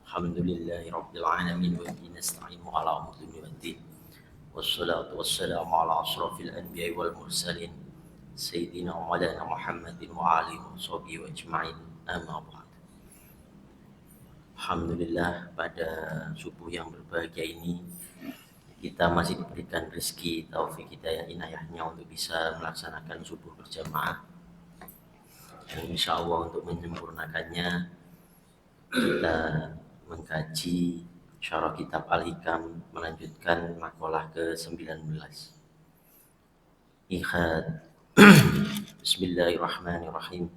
Alhamdulillahi Rabbil Alamin wa bihi nasta'inu ala umuri dunya waddin. Wassalatu wassalamu ala asrafil anbiya'i wal mursalin Sayyidina wa maulana Muhammadin wa alihi wa sahbihi wa ajma'in. Amma ba'd. Alhamdulillah, pada subuh yang berbahagia ini kita masih diberikan rezeki, taufik hidayah inayahnya untuk bisa melaksanakan subuh berjamaah. Dan insya Allah untuk menyempurnakannya kita mengkaji syarah kitab Al-Hikam, melanjutkan makalah ke-19. Bismillahirrahmanirrahim.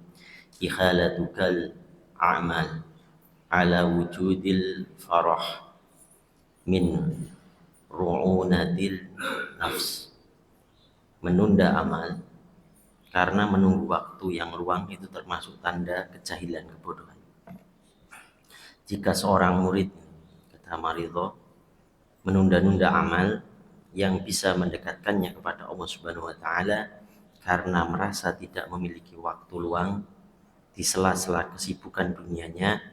Ikhalatukal a'mal ala wujudil farah min ru'unatil nafs. Menunda amal karena menunggu waktu yang luang itu termasuk tanda kejahilan, kebodohan. Jika seorang murid, kata Maridho, menunda-nunda amal yang bisa mendekatkannya kepada Allah Subhanahu wa taala karena merasa tidak memiliki waktu luang di sela-sela kesibukan dunianya,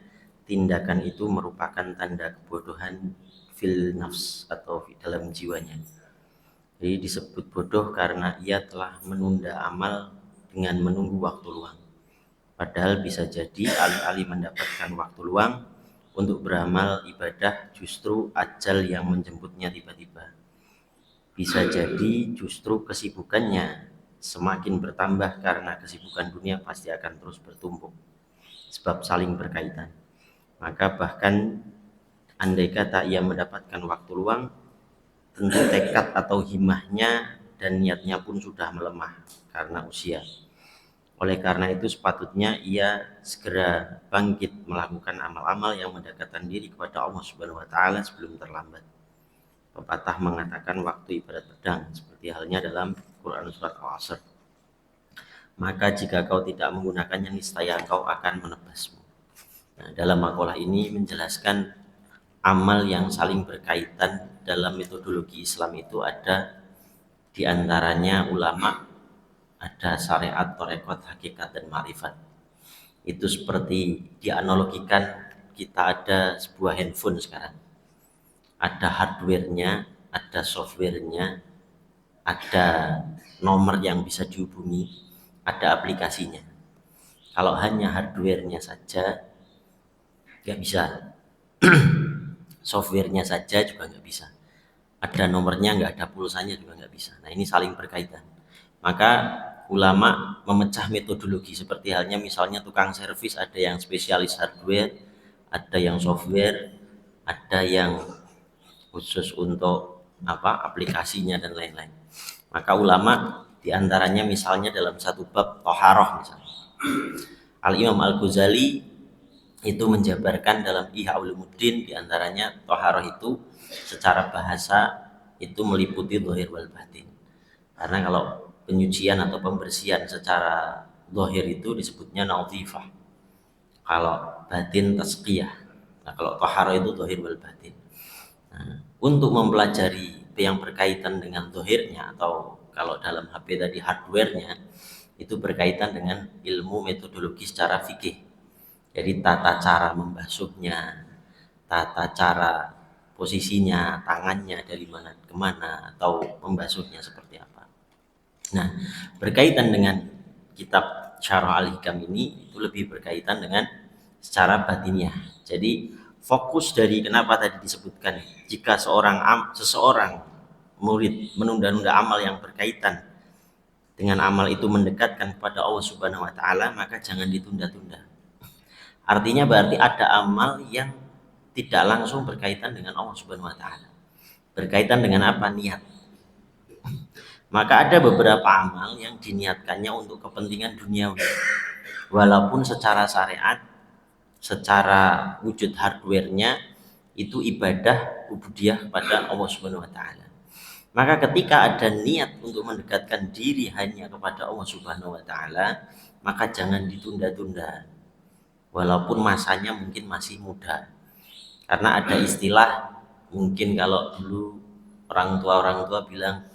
tindakan itu merupakan tanda kebodohan fil nafs atau dalam jiwanya. Jadi disebut bodoh karena ia telah menunda amal dengan menunggu waktu luang. Padahal bisa jadi alih-alih mendapatkan waktu luang untuk beramal ibadah, justru ajal yang menjemputnya tiba-tiba. Bisa jadi justru kesibukannya semakin bertambah karena kesibukan dunia pasti akan terus bertumpuk, sebab saling berkaitan. Maka bahkan andai kata ia mendapatkan waktu luang, tentu tekad atau himmahnya dan niatnya pun sudah melemah karena usia. Oleh karena itu sepatutnya ia segera bangkit melakukan amal-amal yang mendekatkan diri kepada Allah Subhanahu wa taala sebelum terlambat. Pepatah mengatakan waktu ibarat pedang, seperti halnya dalam Quran surat Al-Asr. Maka jika kau tidak menggunakannya, niscaya kau akan menebasmu. Nah, dalam makalah ini menjelaskan amal yang saling berkaitan. Dalam metodologi Islam itu ada diantaranya ulama, ada syariat, tarekat, hakikat, dan ma'rifat. Itu seperti dianalogikan kita ada sebuah handphone sekarang. Ada hardware-nya, ada software-nya, ada nomor yang bisa dihubungi, ada aplikasinya. Kalau hanya hardware-nya saja nggak bisa, software-nya saja juga nggak bisa. Ada nomornya nggak ada pulsanya juga nggak bisa. Nah, ini saling berkaitan. Maka ulama memecah metodologi seperti halnya misalnya tukang servis, ada yang spesialis hardware, ada yang software, ada yang khusus untuk aplikasinya dan lain-lain. Maka ulama diantaranya misalnya dalam satu bab thaharah misalnya, Al-Imam Al-Ghazali itu menjabarkan dalam Ihya Ulumuddin diantaranya thaharah itu secara bahasa itu meliputi zahir wal batin. Karena kalau penyucian atau pembersihan secara zahir itu disebutnya nadhifah. Kalau batin tazkiyah. Nah, kalau thaharah itu zahir wal batin. Nah, untuk mempelajari yang berkaitan dengan zahirnya atau kalau dalam HP tadi hardware-nya itu berkaitan dengan ilmu metodologi secara fikih. Jadi tata cara membasuhnya, tata cara posisinya, tangannya dari mana ke mana, atau membasuhnya seperti apa. Nah, berkaitan dengan kitab Syarah Al-Hikam ini itu lebih berkaitan dengan secara batiniah. Jadi fokus dari kenapa tadi disebutkan jika seseorang murid menunda-nunda amal yang berkaitan dengan amal itu mendekatkan kepada Allah Subhanahu wa taala, maka jangan ditunda-tunda. Artinya berarti ada amal yang tidak langsung berkaitan dengan Allah Subhanahu wa taala. Berkaitan dengan apa? Niat. Maka ada beberapa amal yang diniatkannya untuk kepentingan duniawi. Walaupun secara syariat, secara wujud hardware-nya itu ibadah ubudiyah kepada Allah Subhanahu wa taala. Maka ketika ada niat untuk mendekatkan diri hanya kepada Allah Subhanahu wa taala, maka jangan ditunda-tunda. Walaupun masanya mungkin masih muda. Karena ada istilah, mungkin kalau dulu orang tua bilang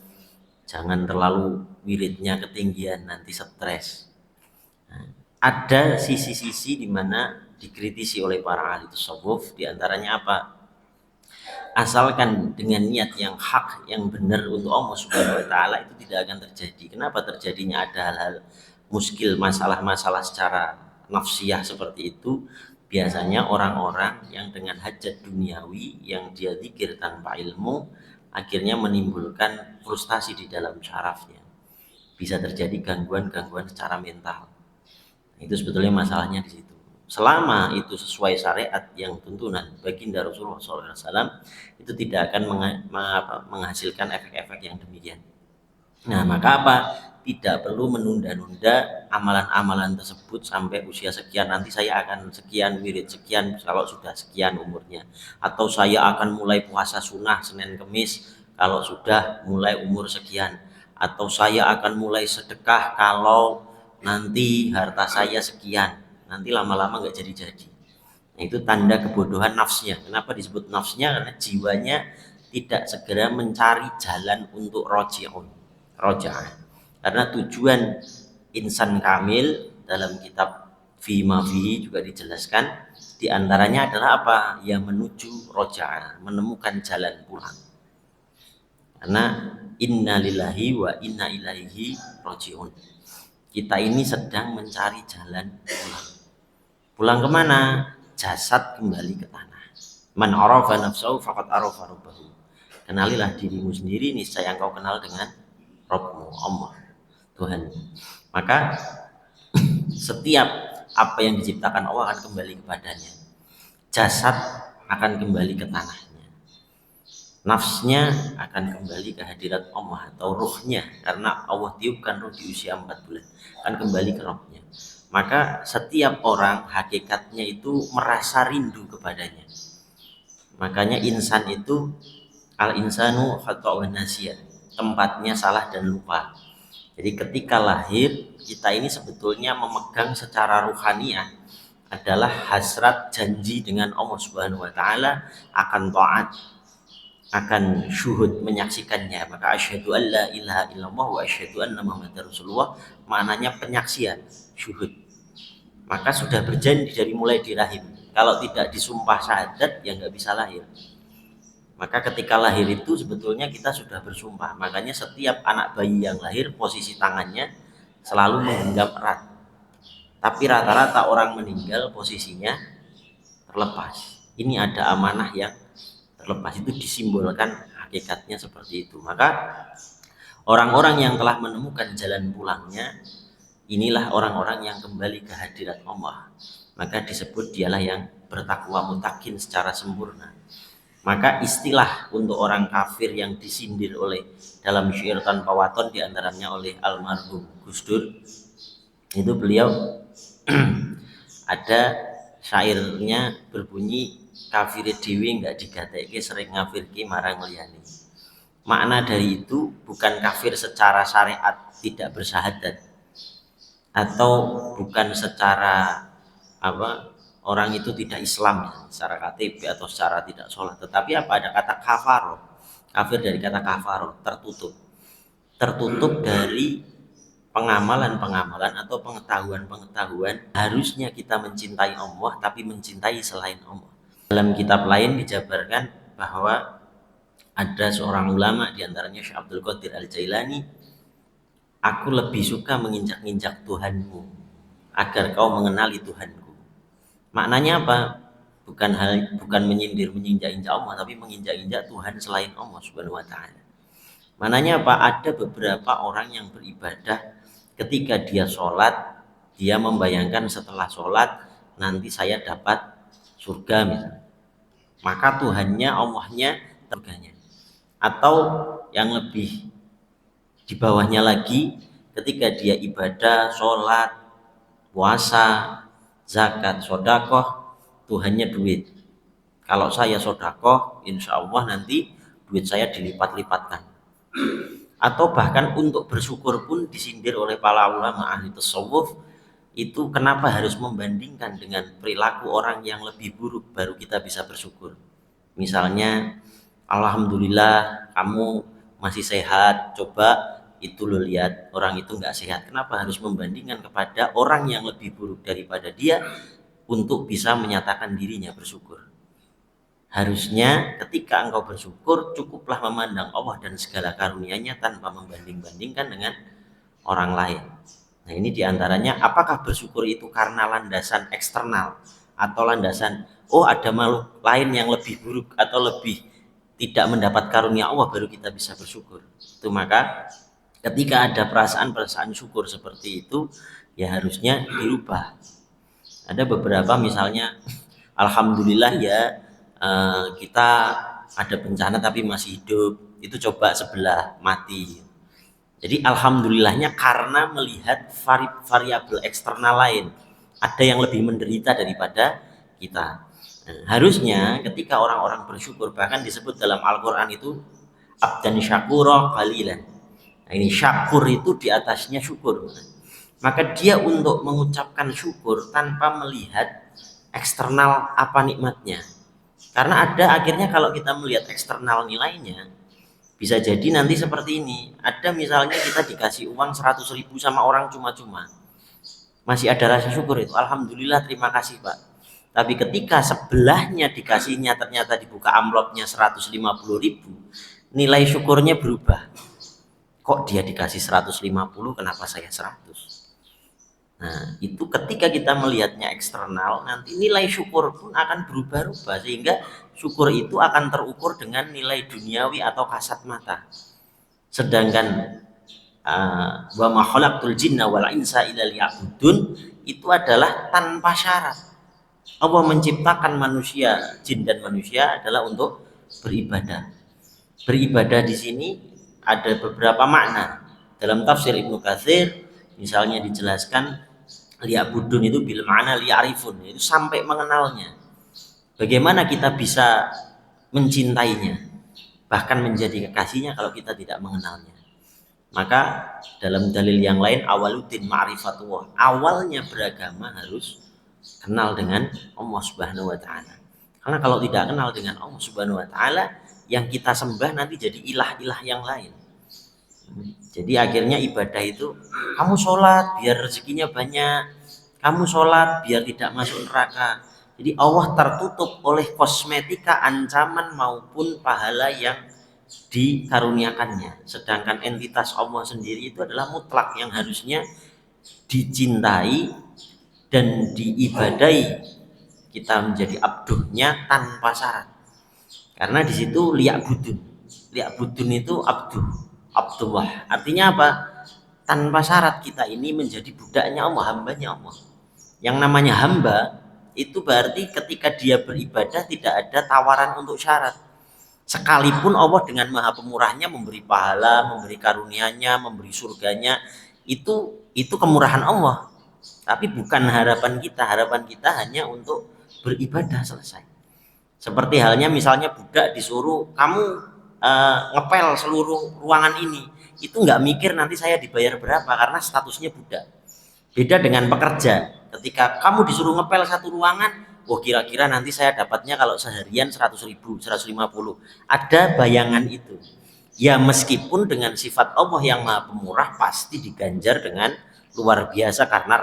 jangan terlalu wiridnya ketinggian, nanti stres. Nah, ada sisi-sisi di mana dikritisi oleh para ahli tasawuf, diantaranya apa? Asalkan dengan niat yang hak, yang benar untuk Allah Subhanahu wa taala, itu tidak akan terjadi. Kenapa terjadinya ada hal-hal muskil, masalah-masalah secara nafsiyah seperti itu? Biasanya orang-orang yang dengan hajat duniawi, yang dia zikir tanpa ilmu, akhirnya menimbulkan frustasi di dalam syarafnya. Bisa terjadi gangguan-gangguan secara mental. Itu sebetulnya masalahnya di situ. Selama itu sesuai syariat yang tuntunan baginda Rasulullah SAW, itu tidak akan menghasilkan efek-efek yang demikian. Nah, maka apa? Tidak perlu menunda-nunda amalan-amalan tersebut sampai usia sekian, nanti saya akan sekian wirid sekian kalau sudah sekian umurnya, atau saya akan mulai puasa sunnah Senin Kemis kalau sudah mulai umur sekian, atau saya akan mulai sedekah kalau nanti harta saya sekian. Nanti lama-lama nggak jadi-jadi. Nah, itu tanda kebodohan nafsnya. Kenapa disebut nafsnya? Karena jiwanya tidak segera mencari jalan untuk roji'un, roja'ah. Karena tujuan insan kamil dalam kitab Fima Fihi juga dijelaskan, diantaranya adalah apa? Ya menuju roja'ah, menemukan jalan pulang. Karena inna lillahi wa inna ilaihi roji'un. Kita ini sedang mencari jalan pulang. Pulang kemana? Jasad kembali ke tanah. Man arafa nafsahu faqad arafa rabbahu. Kenalilah dirimu sendiri, niscaya engkau kenal dengan Rabbmu, Allah, Tuhan. Maka setiap apa yang diciptakan Allah akan kembali kepadanya. Jasad akan kembali ke tanahnya. Nafsnya akan kembali ke hadirat Allah atau ruhnya, karena Allah tiupkan ruh di usia 4 bulan, akan kembali ke rohnya. Maka setiap orang hakikatnya itu merasa rindu kepadanya. Makanya insan itu al-insanu khata'un nasiyah, tempatnya salah dan lupa. Jadi ketika lahir, kita ini sebetulnya memegang secara ruhaniah adalah hasrat janji dengan Allah Subhanahu wa taala akan taat, akan syuhud menyaksikannya. Maka asyhadu an la ilaha illallah wa asyhadu anna muhammadar rasulullah, maknanya penyaksian, syuhud. Maka sudah berjanji dari mulai di rahim. Kalau tidak disumpah syahadat ya nggak bisa lahir. Maka ketika lahir itu sebetulnya kita sudah bersumpah. Makanya setiap anak bayi yang lahir posisi tangannya selalu menggenggam erat. Tapi rata-rata orang meninggal posisinya terlepas. Ini ada amanah yang terlepas, itu disimbolkan hakikatnya seperti itu. Maka orang-orang yang telah menemukan jalan pulangnya, inilah orang-orang yang kembali ke hadirat Allah. Maka disebut dialah yang bertakwa mutakin secara sempurna. Maka istilah untuk orang kafir yang disindir oleh dalam syair tanpa waton, diantaranya oleh almarhum Gus Dur, itu beliau ada syairnya berbunyi, kafir dewi nggak digatekke sering ngafirki marang liyane. Makna dari itu bukan kafir secara syariat tidak bersahadat, atau bukan secara orang itu tidak Islam secara KTP atau secara tidak sholat, tetapi apa, ada kata kafaro, kafir dari kata kafaro, tertutup dari pengamalan-pengamalan atau pengetahuan-pengetahuan harusnya kita mencintai Allah tapi mencintai selain Allah. Dalam kitab lain dijabarkan bahwa ada seorang ulama, diantaranya Syekh Abdul Qadir Al-Jailani, aku lebih suka menginjak-injak Tuhanmu agar kau mengenali Tuhanku. Maknanya apa? Bukan menyindir menginjak-injak Allah, tapi menginjak-injak Tuhan selain Allah Subhanahu wa taala. Maknanya apa? Ada beberapa orang yang beribadah, ketika dia sholat, dia membayangkan setelah sholat nanti saya dapat surga misalnya. Maka Tuhannya, Allahnya, surganya. Atau yang lebih di bawahnya lagi, ketika dia ibadah, sholat, puasa, zakat, sodakoh, Tuhannya duit. Kalau saya sodakoh, insya Allah nanti duit saya dilipat-lipatkan. Atau bahkan untuk bersyukur pun disindir oleh para ulama ahli tasawuf, itu kenapa harus membandingkan dengan perilaku orang yang lebih buruk baru kita bisa bersyukur. Misalnya, alhamdulillah kamu masih sehat, coba itu lo lihat orang itu nggak sehat. Kenapa harus membandingkan kepada orang yang lebih buruk daripada dia, untuk bisa menyatakan dirinya bersyukur. Harusnya ketika engkau bersyukur, cukuplah memandang Allah dan segala karunia-Nya tanpa membanding-bandingkan dengan orang lain. Nah, ini diantaranya apakah bersyukur itu karena landasan eksternal atau landasan ada makhluk lain yang lebih buruk atau lebih tidak mendapat karunia Allah baru kita bisa bersyukur. Itu maka ketika ada perasaan-perasaan syukur seperti itu ya harusnya dirubah. Ada beberapa misalnya alhamdulillah ya kita ada bencana tapi masih hidup, itu coba sebelah mati. Jadi alhamdulillahnya karena melihat variabel eksternal lain, ada yang lebih menderita daripada kita. Nah, harusnya ketika orang-orang bersyukur, bahkan disebut dalam Al-Quran itu abdan syakura qalilan. Nah, ini syakur itu di atasnya syukur. Maka dia untuk mengucapkan syukur tanpa melihat eksternal apa nikmatnya. Karena ada akhirnya kalau kita melihat eksternal nilainya, bisa jadi nanti seperti ini. Ada misalnya kita dikasih uang 100.000 sama orang cuma-cuma, masih ada rasa syukur itu, alhamdulillah terima kasih Pak. Tapi ketika sebelahnya dikasihnya ternyata dibuka amplopnya 150.000, nilai syukurnya berubah. Kok dia dikasih 150, kenapa saya 100? Nah, itu ketika kita melihatnya eksternal, nanti nilai syukur pun akan berubah-ubah, sehingga syukur itu akan terukur dengan nilai duniawi atau kasat mata. Sedangkan wa ma khalaqtul jinna wal insa illa liya'budun itu adalah tanpa syarat. Allah menciptakan manusia, jin dan manusia adalah untuk beribadah. Beribadah di sini ada beberapa makna. Dalam tafsir Ibnu Katsir misalnya dijelaskan liya'budun itu bil ma'na liya'rifun, itu sampai mengenalnya. Bagaimana kita bisa mencintainya, bahkan menjadi kekasihnya kalau kita tidak mengenalnya. Maka dalam dalil yang lain awaluddin ma'rifatullah, awalnya beragama harus kenal dengan Allah Subhanahu wa taala. Karena kalau tidak kenal dengan Allah Subhanahu wa taala, yang kita sembah nanti jadi ilah-ilah yang lain. Jadi akhirnya ibadah itu, kamu sholat biar rezekinya banyak, kamu sholat biar tidak masuk neraka. Jadi Allah tertutup oleh kosmetika ancaman maupun pahala yang dikaruniakannya. Sedangkan entitas Allah sendiri itu adalah mutlak yang harusnya dicintai dan diibadai. Kita menjadi abduhnya tanpa syarat. Karena di situ liya'budun itu Abdullah. Artinya apa? Tanpa syarat kita ini menjadi budaknya Allah, hambanya Allah. Yang namanya hamba itu berarti ketika dia beribadah tidak ada tawaran untuk syarat. Sekalipun Allah dengan maha pemurahnya memberi pahala, memberi karunia-Nya, memberi surganya, itu kemurahan Allah. Tapi bukan harapan kita. Harapan kita hanya untuk beribadah selesai. Seperti halnya misalnya budak disuruh kamu ngepel seluruh ruangan ini, itu nggak mikir nanti saya dibayar berapa karena statusnya budak. Beda dengan pekerja, ketika kamu disuruh ngepel satu ruangan, kira-kira nanti saya dapatnya kalau seharian 100.000, 150, ada bayangan itu. Ya meskipun dengan sifat Allah yang maha pemurah pasti diganjar dengan luar biasa karena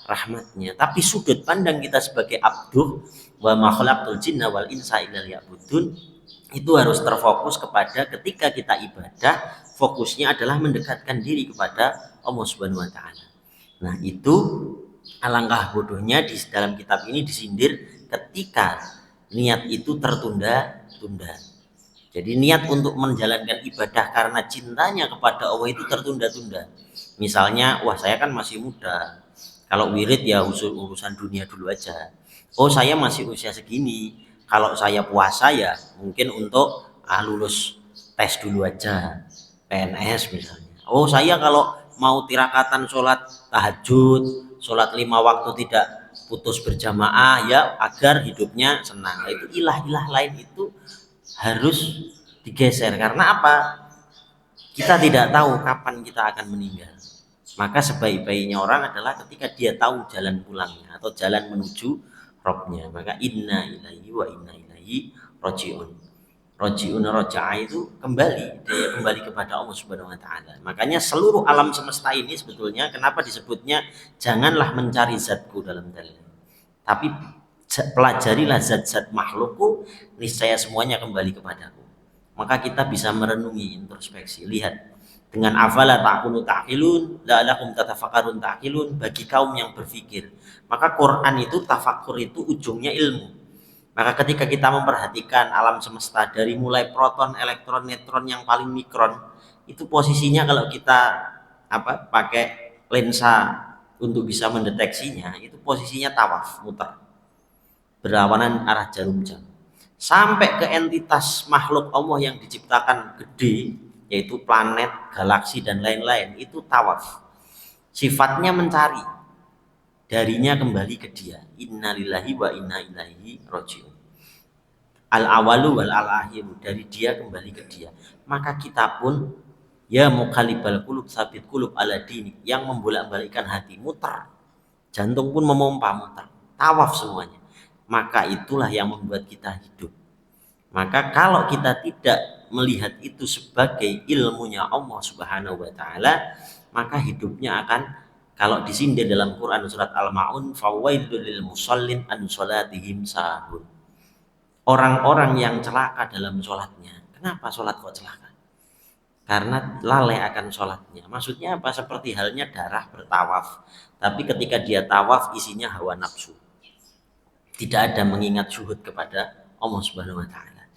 rahmatnya. Tapi sudut pandang kita sebagai abduh, wa ma khalaqtul jinna wal insa illa liya'budun, itu harus terfokus kepada ketika kita ibadah, fokusnya adalah mendekatkan diri kepada Allah Subhanahu wa taala. Nah, itu alangkah bodohnya di dalam kitab ini disindir ketika niat itu tertunda-tunda. Jadi niat untuk menjalankan ibadah karena cintanya kepada Allah itu tertunda-tunda. Misalnya, wah saya kan masih muda, kalau wirid ya urusan dunia dulu aja. Oh saya masih usia segini, kalau saya puasa ya mungkin untuk lulus tes dulu aja, PNS misalnya. Oh saya kalau mau tirakatan sholat tahajud, sholat 5 waktu tidak putus berjamaah ya agar hidupnya senang. Itu ilah-ilah lain itu harus digeser. Karena apa? Kita tidak tahu kapan kita akan meninggal. Maka sebaik-baiknya orang adalah ketika dia tahu jalan pulangnya atau jalan menuju Robnya. Maka inna ilaihi wa inna ilaihi roji'un. Roji'un roja'a itu kembali, dia kembali kepada Allah Subhanahu wa taala. Makanya seluruh alam semesta ini sebetulnya kenapa disebutnya janganlah mencari zatku dalam dalil. Tapi pelajarilah zat-zat makhlukku, niscaya semuanya kembali kepadaku. Maka kita bisa merenungi, introspeksi, lihat dengan afala ta'kunu ta'qilun la'alakum tatafakkarun ta'qilun, bagi kaum yang berpikir. Maka Quran itu, tafakur itu ujungnya ilmu. Maka ketika kita memperhatikan alam semesta dari mulai proton, elektron, neutron yang paling mikron, itu posisinya kalau kita pakai lensa untuk bisa mendeteksinya, itu posisinya tawaf, muter, berlawanan arah jarum jam. Sampai ke entitas makhluk Allah yang diciptakan gede, yaitu planet, galaksi dan lain-lain, itu tawaf. Sifatnya mencari, darinya kembali ke dia. Innalillahi wa inna ilaihi rajiun. Al-awalu wal al-akhiru, dari dia kembali ke dia. Maka kita pun ya muqallibal qulub tsabit qulub ala dini, yang membolak-balikkan hati, muter. Jantung pun memompa, muter. Tawaf semuanya. Maka itulah yang membuat kita hidup. Maka kalau kita tidak melihat itu sebagai ilmunya Allah Subhanahu wa taala, maka hidupnya akan, kalau disindir dalam Quran surat Al-Maun, fawailul lil musallin an salatihim sahun. Orang-orang yang celaka dalam sholatnya. Kenapa sholat kok celaka? Karena lalai akan sholatnya. Maksudnya apa? Seperti halnya darah bertawaf, tapi ketika dia tawaf isinya hawa nafsu, tidak ada mengingat syuhud kepada Allah Subhanahu wa taala.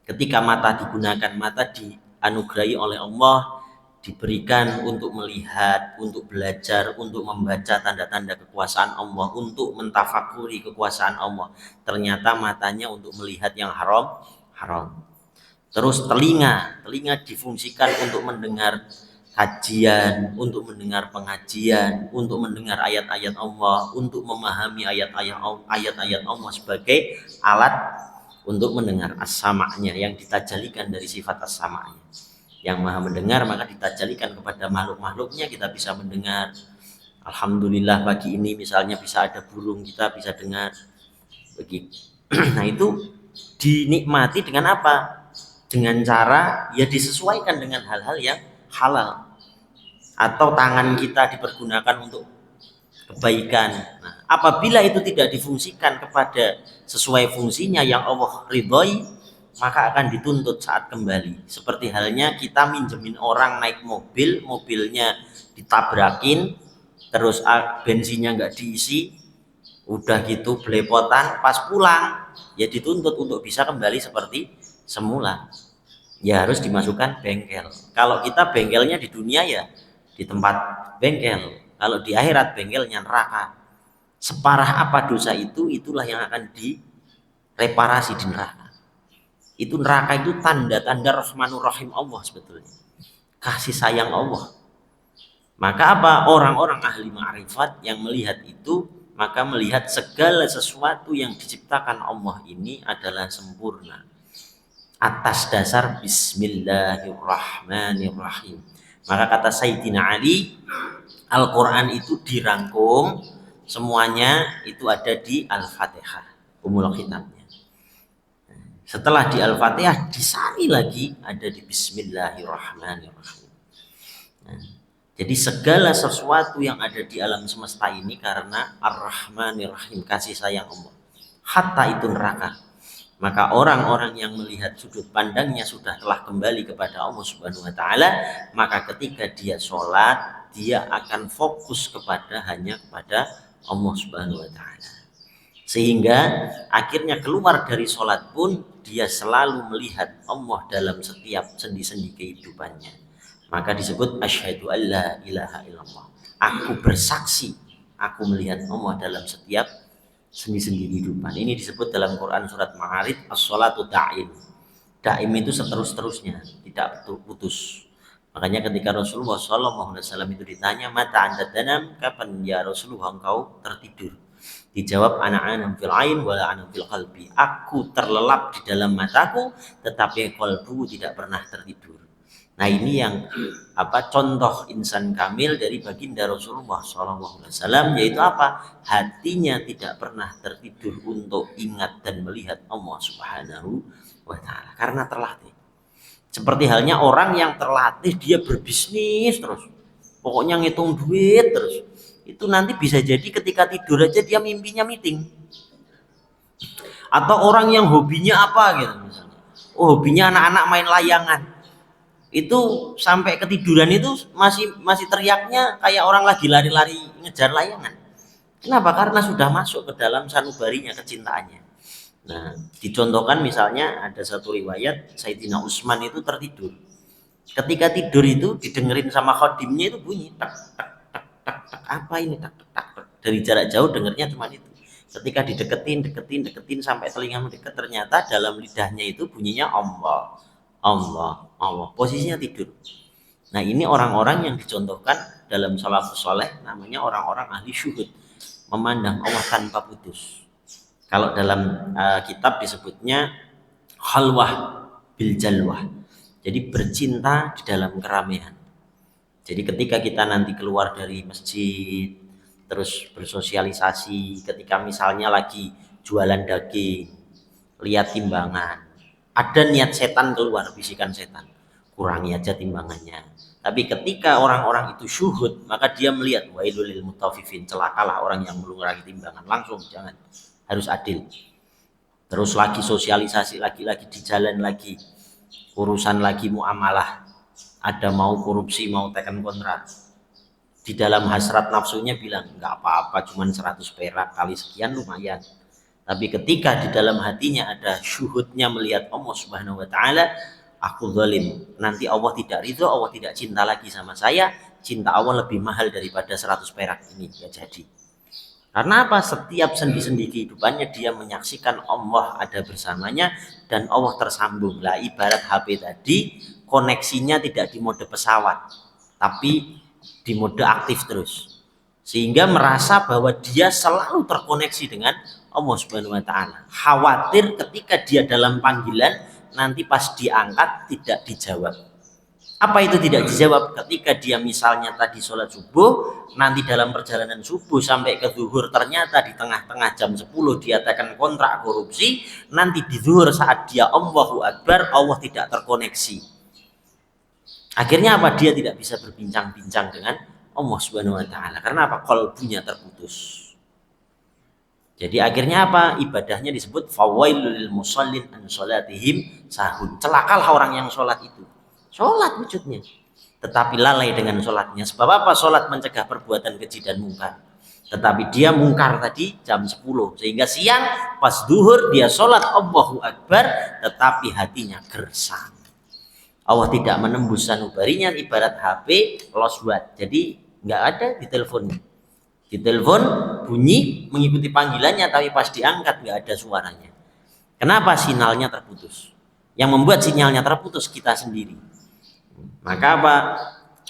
Ketika mata digunakan, mata dianugerahi oleh Allah, diberikan untuk melihat, untuk belajar, untuk membaca tanda-tanda kekuasaan Allah, untuk mentafakuri kekuasaan Allah. Ternyata matanya untuk melihat yang haram. Terus telinga difungsikan untuk mendengar kajian, untuk mendengar pengajian, untuk mendengar ayat-ayat Allah, untuk memahami ayat-ayat Allah sebagai alat untuk mendengar as-sama'nya, yang ditajalikan dari sifat as-sama'nya. Yang maha mendengar, maka ditajalikan kepada makhluk-makhluknya, kita bisa mendengar. Alhamdulillah pagi ini misalnya bisa ada burung, kita bisa dengar begitu. Nah itu dinikmati dengan apa? Dengan cara ya disesuaikan dengan hal-hal yang halal. Atau tangan kita dipergunakan untuk kebaikan. Nah, apabila itu tidak difungsikan kepada sesuai fungsinya yang Allah ridhoi, maka akan dituntut saat kembali. Seperti halnya kita minjemin orang naik mobil, mobilnya ditabrakin, terus bensinnya nggak diisi, udah gitu belepotan, pas pulang ya dituntut untuk bisa kembali seperti semula. Ya harus dimasukkan bengkel. Kalau kita bengkelnya di dunia ya di tempat bengkel, kalau di akhirat bengkelnya neraka. Separah apa dosa itu, itulah yang akan direparasi di neraka. Itu neraka itu tanda-tanda Rahmanur Rahim Allah sebetulnya, kasih sayang Allah. Maka apa? Orang-orang ahli ma'rifat yang melihat itu, maka melihat segala sesuatu yang diciptakan Allah ini adalah sempurna atas dasar Bismillahirrahmanirrahim. Maka kata Sayyidina Ali, Al-Quran itu dirangkum semuanya itu ada di Al-Fatihah, Ummul Kitabnya. Setelah di Al-Fatihah disari lagi ada di Bismillahirrahmanirrahim. Nah, jadi segala sesuatu yang ada di alam semesta ini karena Ar-Rahmanir-Rahim, kasih sayang Allah. Hatta itu neraka. Maka orang-orang yang melihat sudut pandangnya sudah telah kembali kepada Allah Subhanahu wa taala, maka ketika dia sholat, dia akan fokus hanya kepada Allah Subhanahu wa taala. Sehingga akhirnya keluar dari sholat pun dia selalu melihat Allah dalam setiap sendi-sendi kehidupannya. Maka disebut asyhadu alla ilaha illallah. Aku bersaksi, aku melihat Allah dalam setiap sendi-sendi kehidupan. Ini disebut dalam Quran surat Ma'arij, as-sholatu da'im. Da'im itu seterus-terusnya, tidak putus. Makanya ketika Rasulullah SAW itu ditanya, mata anda tanam, kapan ya Rasulullah engkau tertidur? Dijawab, ana-anam fil ain wala anam fil qalbi. Aku terlelap di dalam mataku, tetapi qalbu tidak pernah tertidur. Nah ini yang contoh insan kamil dari baginda Rasulullah SAW, yaitu apa? Hatinya tidak pernah tertidur untuk ingat dan melihat Allah Subhanahu wa taala karena terlatih. Seperti halnya orang yang terlatih dia berbisnis terus, pokoknya ngitung duit terus. itu nanti bisa jadi ketika tidur aja dia mimpinya meeting. Atau orang yang hobinya apa gitu misalnya. Oh, hobinya anak-anak main layangan. Itu sampai ketiduran itu masih teriaknya kayak orang lagi lari-lari ngejar layangan. Kenapa? Karena sudah masuk ke dalam sanubarinya kecintaannya. Nah, dicontohkan misalnya ada satu riwayat Sayyidina Utsman itu tertidur. Ketika tidur itu didengerin sama khodimnya itu bunyi tak tak tak tak tak, apa ini tak tak tak tak. Dari jarak jauh dengernya cuma itu. Ketika deketin sampai telinga mendekat, ternyata dalam lidahnya itu bunyinya Allah, Allah, Allah. Posisinya tidur. Nah, ini orang-orang yang dicontohkan dalam salafus saleh, namanya orang-orang ahli syuhud, memandang Allah tanpa putus. Kalau dalam kitab disebutnya khalwah bil jalwah. Jadi bercinta di dalam keramaian. Jadi ketika kita nanti keluar dari masjid, terus bersosialisasi, ketika misalnya lagi jualan daging, lihat timbangan, ada niat setan keluar, bisikan setan, kurangi aja timbangannya. Tapi ketika orang-orang itu syuhud, maka dia melihat wailul lil mutaffifin, celakalah orang yang mengurangi timbangan, langsung jangan, harus adil. Terus lagi sosialisasi, lagi di jalan lagi, urusan lagi muamalah, ada mau korupsi, mau tekan kontrak. Di dalam hasrat nafsunya bilang nggak apa-apa, cuman 100 perak kali sekian lumayan. Tapi ketika di dalam hatinya ada syuhudnya melihat Allah Subhanahu wa taala, aku zalim, nanti Allah tidak ridho, Allah tidak cinta lagi sama saya, cinta Allah lebih mahal daripada 100 perak ini, ya jadi. Karena apa? Setiap sendi-sendi kehidupannya dia menyaksikan Allah ada bersamanya dan Allah tersambung. Lah ibarat HP tadi, koneksinya tidak di mode pesawat, tapi di mode aktif terus. Sehingga merasa bahwa dia selalu terkoneksi dengan Allah Subhanahu wa taala. Khawatir ketika dia dalam panggilan nanti pas diangkat tidak dijawab. Apa itu tidak dijawab? Ketika dia misalnya tadi sholat subuh, nanti dalam perjalanan subuh sampai ke zuhur ternyata di tengah-tengah jam 10 dia tekan kontrak korupsi, nanti di zuhur saat dia Allahu Akbar, Allah tidak terkoneksi. Akhirnya apa? Dia tidak bisa berbincang-bincang dengan Allah Subhanahu wa taala. Karena apa? Qalbunya terputus. Jadi akhirnya apa? Ibadahnya disebut fawailul lil musallin an salatihim sahun. Celakalah orang yang sholat itu. Sholat wujudnya, tetapi lalai dengan sholatnya. Sebab apa? Sholat mencegah perbuatan keji dan mungkar. Tetapi dia mungkar tadi jam 10. Sehingga siang pas duhur dia sholat Allahu Akbar, tetapi hatinya gersang. Allah tidak menembus sanubarinya, ibarat HP lost watt. Jadi nggak ada di teleponnya. Di telepon bunyi mengikuti panggilannya, tapi pas diangkat nggak ada suaranya. Kenapa? Sinyalnya terputus. Yang membuat sinyalnya terputus kita sendiri. Maka apa?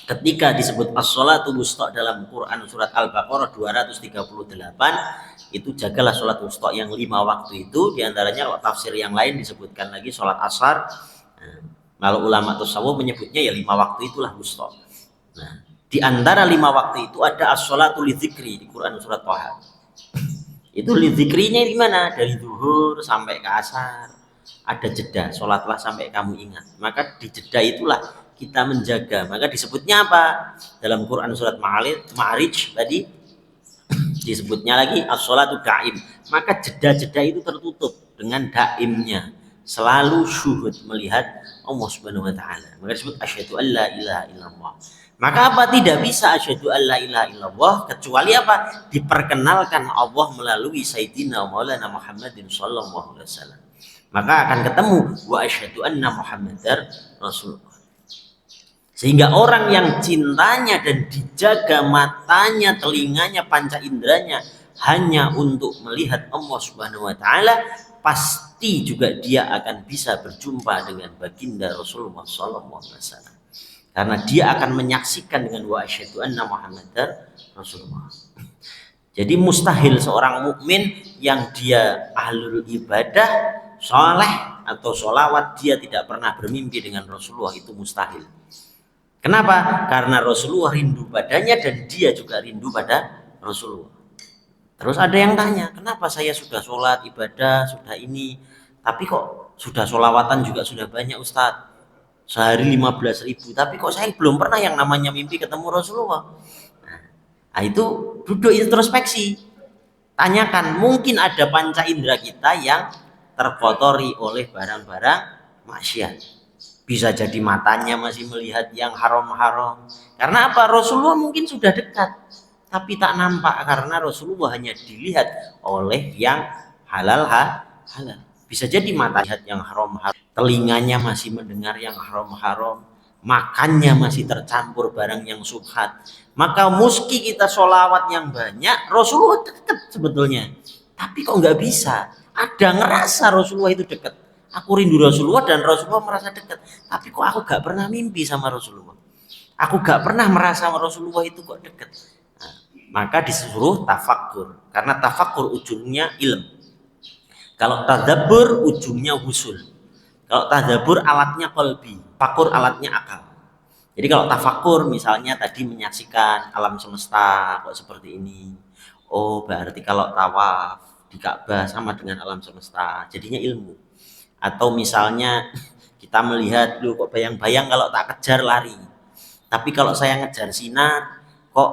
Ketika disebut as-sholatu wusta dalam Quran surat Al-Baqarah 238, itu jagalah sholat wusta yang 5 waktu itu. Diantaranya kalau tafsir yang lain disebutkan lagi sholat asar. Kalau ulama tasawuf menyebutnya ya 5 waktu itulah wusta. Nah, di antara 5 waktu itu ada as-sholatu lidzikri di Quran surat Thaha. Itu lidzikrinya di mana? Dari zuhur sampai ke asar. Ada jeda, sholatlah sampai kamu ingat. Maka di jeda itulah kita menjaga. Maka disebutnya apa? Dalam Quran surat Ma'arij tadi disebutnya lagi as-sholatu da'im. Maka jeda-jeda itu tertutup dengan daimnya. Selalu syuhud melihat Allah Subhanahu wa taala. Maka disebut asyhadu an la ilaha illallah. Maka apa? Tidak bisa asyhadu an la ilaha illallah kecuali apa? Diperkenalkan Allah melalui Sayyidina Maulana Muhammadin sallallahu alaihi wasallam. Maka akan ketemu wa asyhadu anna Muhammadar Rasulullah. Sehingga orang yang cintanya dan dijaga matanya, telinganya, panca inderanya hanya untuk melihat Allah Subhanahu wa taala, pasti juga dia akan bisa berjumpa dengan baginda Rasulullah sallallahu alaihi wasallam. Karena dia akan menyaksikan dengan wa asyhadu anna Muhammadar Rasulullah. Jadi mustahil seorang mukmin yang dia ahlul ibadah, soleh atau solawat, dia tidak pernah bermimpi dengan Rasulullah, itu mustahil. Kenapa? Karena Rasulullah rindu padanya dan dia juga rindu pada Rasulullah. Terus ada yang tanya, kenapa saya sudah sholat, ibadah, sudah ini, tapi kok sudah sholawatan juga sudah banyak Ustadz, sehari 15.000, tapi kok saya belum pernah yang namanya mimpi ketemu Rasulullah. Nah, Nah, itu duduk introspeksi. Tanyakan, mungkin ada panca indera kita yang terkotori oleh barang-barang maksiat. Bisa jadi matanya masih melihat yang haram-haram. Karena apa? Rasulullah mungkin sudah dekat, tapi tak nampak karena Rasulullah hanya dilihat oleh yang halal. Bisa jadi mata lihat yang haram-haram, telinganya masih mendengar yang haram-haram, makannya masih tercampur barang yang subhat. Maka meski kita sholawat yang banyak, Rasulullah dekat sebetulnya. Tapi kok nggak bisa? Ada ngerasa Rasulullah itu dekat. Aku rindu Rasulullah dan Rasulullah merasa dekat. Tapi kok aku gak pernah mimpi sama Rasulullah. Aku gak pernah merasa Rasulullah itu kok dekat. Nah, maka disuruh tafakur. Karena tafakur ujungnya ilmu. Kalau tadabbur ujungnya husul. Kalau tadabbur alatnya qalbi, tafakur alatnya akal. Jadi kalau tafakur misalnya tadi menyaksikan alam semesta kok seperti ini. Oh, berarti kalau tawaf di Ka'bah sama dengan alam semesta. Jadinya ilmu. Atau misalnya kita melihat lu kok bayang-bayang kalau tak kejar lari. Tapi kalau saya ngejar sinar kok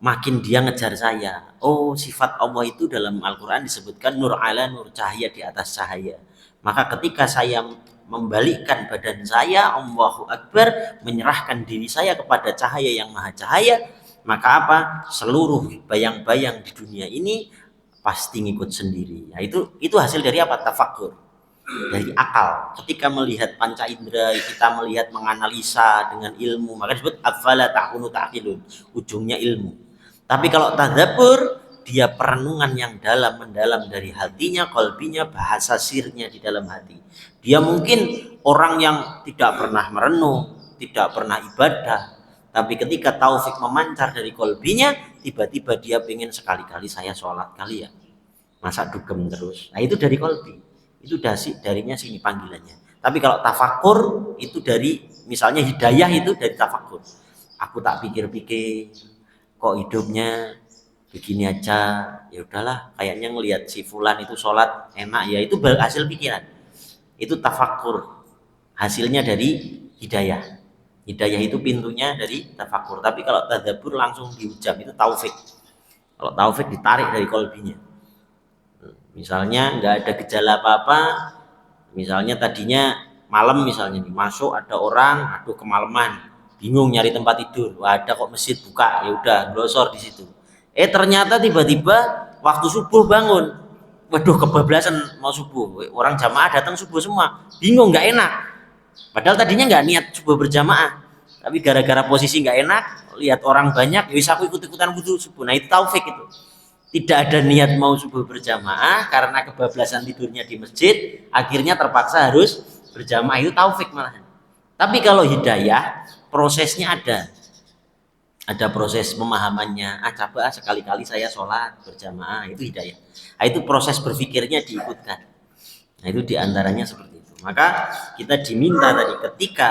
makin dia ngejar saya. Oh, sifat Allah itu dalam Al-Quran disebutkan nur ala nur, cahaya di atas cahaya. Maka ketika saya membalikkan badan saya, Allahu Akbar, menyerahkan diri saya kepada cahaya yang maha cahaya, maka apa? Seluruh bayang-bayang di dunia ini pasti ngikut sendiri. Nah, itu hasil dari apa? Tafakur. Dari akal. Ketika melihat panca indera, kita melihat menganalisa dengan ilmu, maka disebut afala ta'kunu ta'qilun, ujungnya ilmu. Tapi kalau tadabbur, dia perenungan yang dalam mendalam dari hatinya, qalbinya, bahasa sirnya di dalam hati. Dia mungkin orang yang tidak pernah merenung, tidak pernah ibadah, tapi ketika taufik memancar dari qalbinya, tiba-tiba dia pengen sekali-kali saya sholat kali ya, masa dugem terus. Nah, itu dari qalbi. Itu darinya sini panggilannya. Tapi kalau tafakur itu dari misalnya hidayah itu dari tafakur. Aku tak pikir-pikir kok hidupnya begini aja, ya udahlah kayaknya ngelihat si fulan itu sholat enak ya, itu hasil pikiran. Itu tafakur, hasilnya dari hidayah. Hidayah itu pintunya dari tafakur. Tapi kalau tadabbur langsung dihujam, itu taufik. Kalau taufik ditarik dari kolbinya. Misalnya nggak ada gejala apa-apa, misalnya tadinya malam misalnya masuk ada orang, aduh kemalaman, bingung nyari tempat tidur, wah ada kok masjid buka, ya udah glosor di situ. Ternyata tiba-tiba waktu subuh bangun, waduh kebablasan mau subuh, orang jamaah datang subuh semua, bingung nggak enak. Padahal tadinya nggak niat subuh berjamaah, tapi gara-gara posisi nggak enak, lihat orang banyak, ya bisa aku ikut-ikutan wudhu subuh. Nah itu taufik itu. Tidak ada niat mau subuh berjamaah karena kebablasan tidurnya di masjid, akhirnya terpaksa harus berjamaah, itu taufik malahan. Tapi kalau hidayah prosesnya ada proses pemahamannya. Coba sekali-kali saya sholat berjamaah, itu hidayah. Nah, itu proses berpikirnya diikutkan. Nah, itu diantaranya seperti itu. Maka kita diminta tadi ketika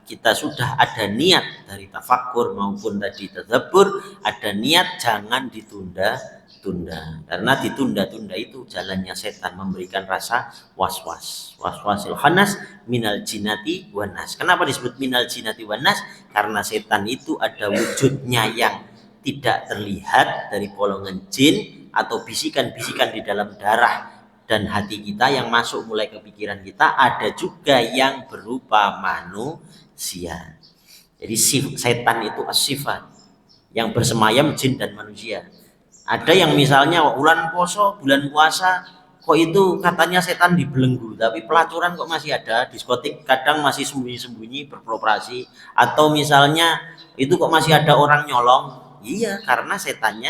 kita sudah ada niat dari tafakur maupun tadi tadabbur, ada niat jangan ditunda-tunda. Karena ditunda-tunda itu jalannya setan, memberikan rasa was-was. Was-wasil khannas minal jinati wanas. Kenapa disebut minal jinati wanas? Karena setan itu ada wujudnya yang tidak terlihat dari golongan jin atau bisikan-bisikan di dalam darah dan hati kita yang masuk mulai ke pikiran kita, ada juga yang berupa manusia. Jadi setan itu as-sifat yang bersemayam jin dan manusia. Ada yang misalnya bulan puasa kok itu katanya setan dibelenggu, tapi pelacuran kok masih ada, diskotik kadang masih sembunyi-sembunyi beroperasi, atau misalnya itu kok masih ada orang nyolong. Iya, karena setan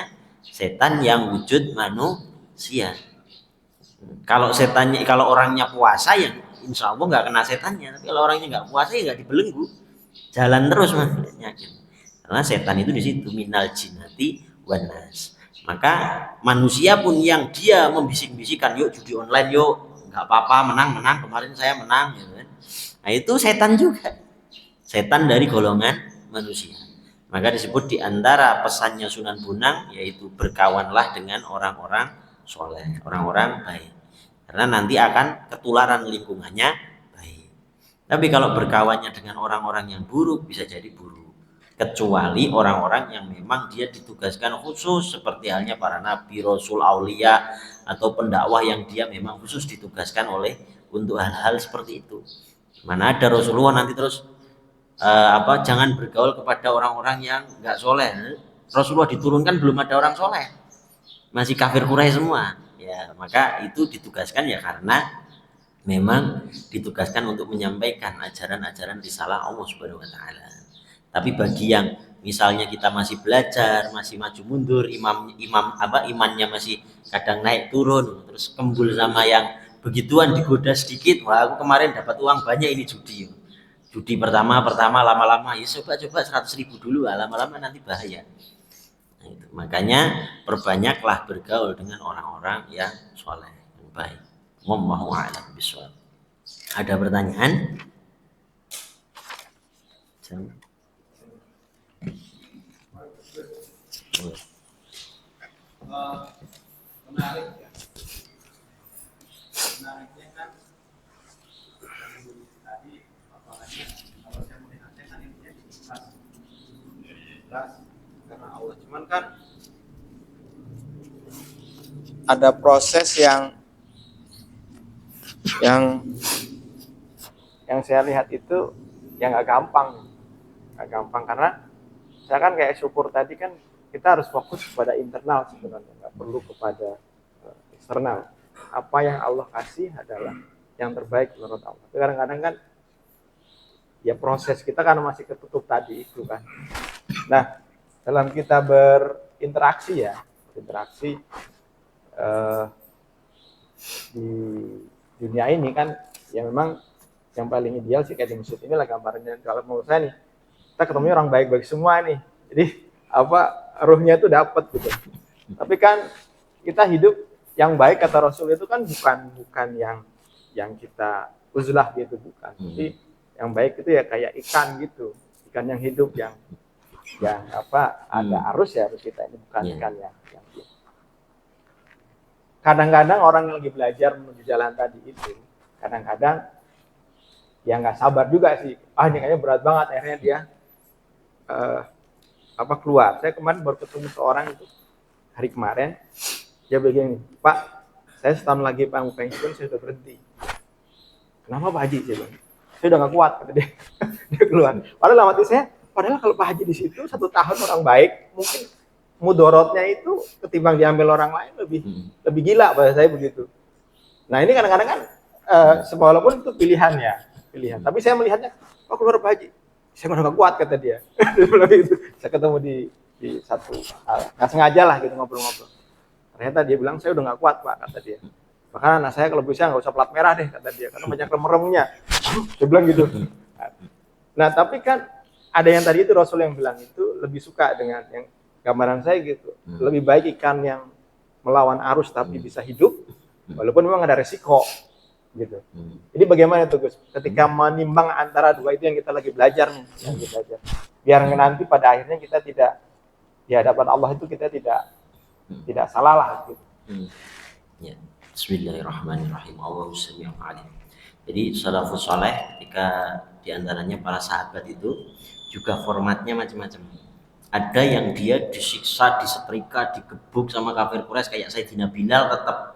yang wujud manusia. Kalau orangnya puasa ya insya Allah nggak kena setannya, tapi kalau orangnya nggak puasa ya nggak dibelenggu, jalan terus makanya. Karena setan itu di situ minal jinati wanas. Maka manusia pun yang dia membisik-bisikan, yuk judi online yuk, nggak apa-apa, menang kemarin saya menang, gitu kan. Nah itu setan juga, setan dari golongan manusia. Maka disebut diantara pesannya Sunan Bonang yaitu berkawanlah dengan orang-orang soleh, orang-orang baik. Karena nanti akan ketularan lingkungannya baik. Tapi kalau berkawannya dengan orang-orang yang buruk bisa jadi buruk. kecuali orang-orang yang memang dia ditugaskan khusus seperti halnya para nabi, rasul, aulia atau pendakwah yang dia memang khusus ditugaskan oleh untuk hal-hal seperti itu. Mana ada Rasulullah nanti terus jangan bergaul kepada orang-orang yang nggak soleh. Rasulullah diturunkan belum ada orang soleh, masih kafir Quraisy semua. Ya maka itu ditugaskan ya karena memang ditugaskan untuk menyampaikan ajaran-ajaran risalah Allah Subhanahu wa taala. Tapi bagi yang misalnya kita masih belajar, masih maju mundur, imannya masih kadang naik turun, terus kembul sama yang begituan digoda sedikit, wah aku kemarin dapat uang banyak ini judi. Judi pertama lama-lama ya coba 100.000 dulu, lama-lama nanti bahaya. Nah, itu. Makanya perbanyaklah bergaul dengan orang-orang yang soleh, yang baik. Wallahu a'lam bishawab. Ada pertanyaan? Menarik ya. Menariknya kan tadi apalagi kalau saya melihatnya kan intinya di ikhlas karena Allah, cuman kan ada proses yang saya lihat itu yang nggak gampang karena saya kan kayak syukur tadi kan kita harus fokus kepada internal sebenarnya, nggak perlu kepada eksternal. Apa yang Allah kasih adalah yang terbaik menurut Allah. Tapi kadang-kadang kan ya proses kita kan masih ketutup tadi itu kan. Nah dalam kita berinteraksi di dunia ini kan ya memang yang paling ideal sih kayak di masjid ini lah gambarnya. Kalau menurut saya nih kita ketemu orang baik-baik semua nih, jadi ruhnya itu dapat gitu. Tapi kan kita hidup yang baik kata Rasul itu kan bukan yang kita uzlah gitu, bukan. Jadi yang baik itu ya kayak ikan gitu, ikan yang hidup yang ada arus ya, arus kita ini bukan ikan yang kadang-kadang orang yang lagi belajar menuju jalan tadi itu kadang-kadang ya nggak sabar juga sih, ini kayaknya berat banget, akhirnya dia keluar. Saya kemarin baru ketemu seorang itu hari kemarin, dia begini, Pak, saya setahun lagi pensiun, saya sudah berhenti. Kenapa Pak Haji? Saya udah nggak kuat, kata dia. Dia keluar. Padahal kalau Pak Haji di situ 1 tahun orang baik, mungkin mudorotnya itu ketimbang diambil orang lain lebih gila, pada saya begitu. Nah ini kadang-kadang kan walaupun itu pilihan. Tapi saya melihatnya, keluar Pak Haji, saya udah nggak kuat, kata dia. Saya ketemu di satu nggak sengaja lah gitu ngobrol-ngobrol. Ternyata dia bilang saya udah nggak kuat Pak, kata dia. Bahkan anak saya kalau bisa nggak usah plat merah deh, kata dia, karena banyak remnya. Dia bilang gitu. Nah tapi kan ada yang tadi itu Rasul yang bilang itu lebih suka dengan yang gambaran saya gitu. Lebih baik ikan yang melawan arus tapi bisa hidup, walaupun memang ada resiko gitu. Jadi bagaimana tuh Gus? Ketika menimbang antara dua itu yang kita lagi belajar nih, biar nanti pada akhirnya kita tidak di hadapan Allah itu kita tidak salah lah gitu. Ya. Bismillahirrahmanirrahim. Allahu sami'un alim. Jadi salafus saleh ketika diantaranya para sahabat itu juga formatnya macam-macam. Ada yang dia disiksa, disetrika, digebuk sama kafir Quraisy kayak Sayyidina Bilal, tetap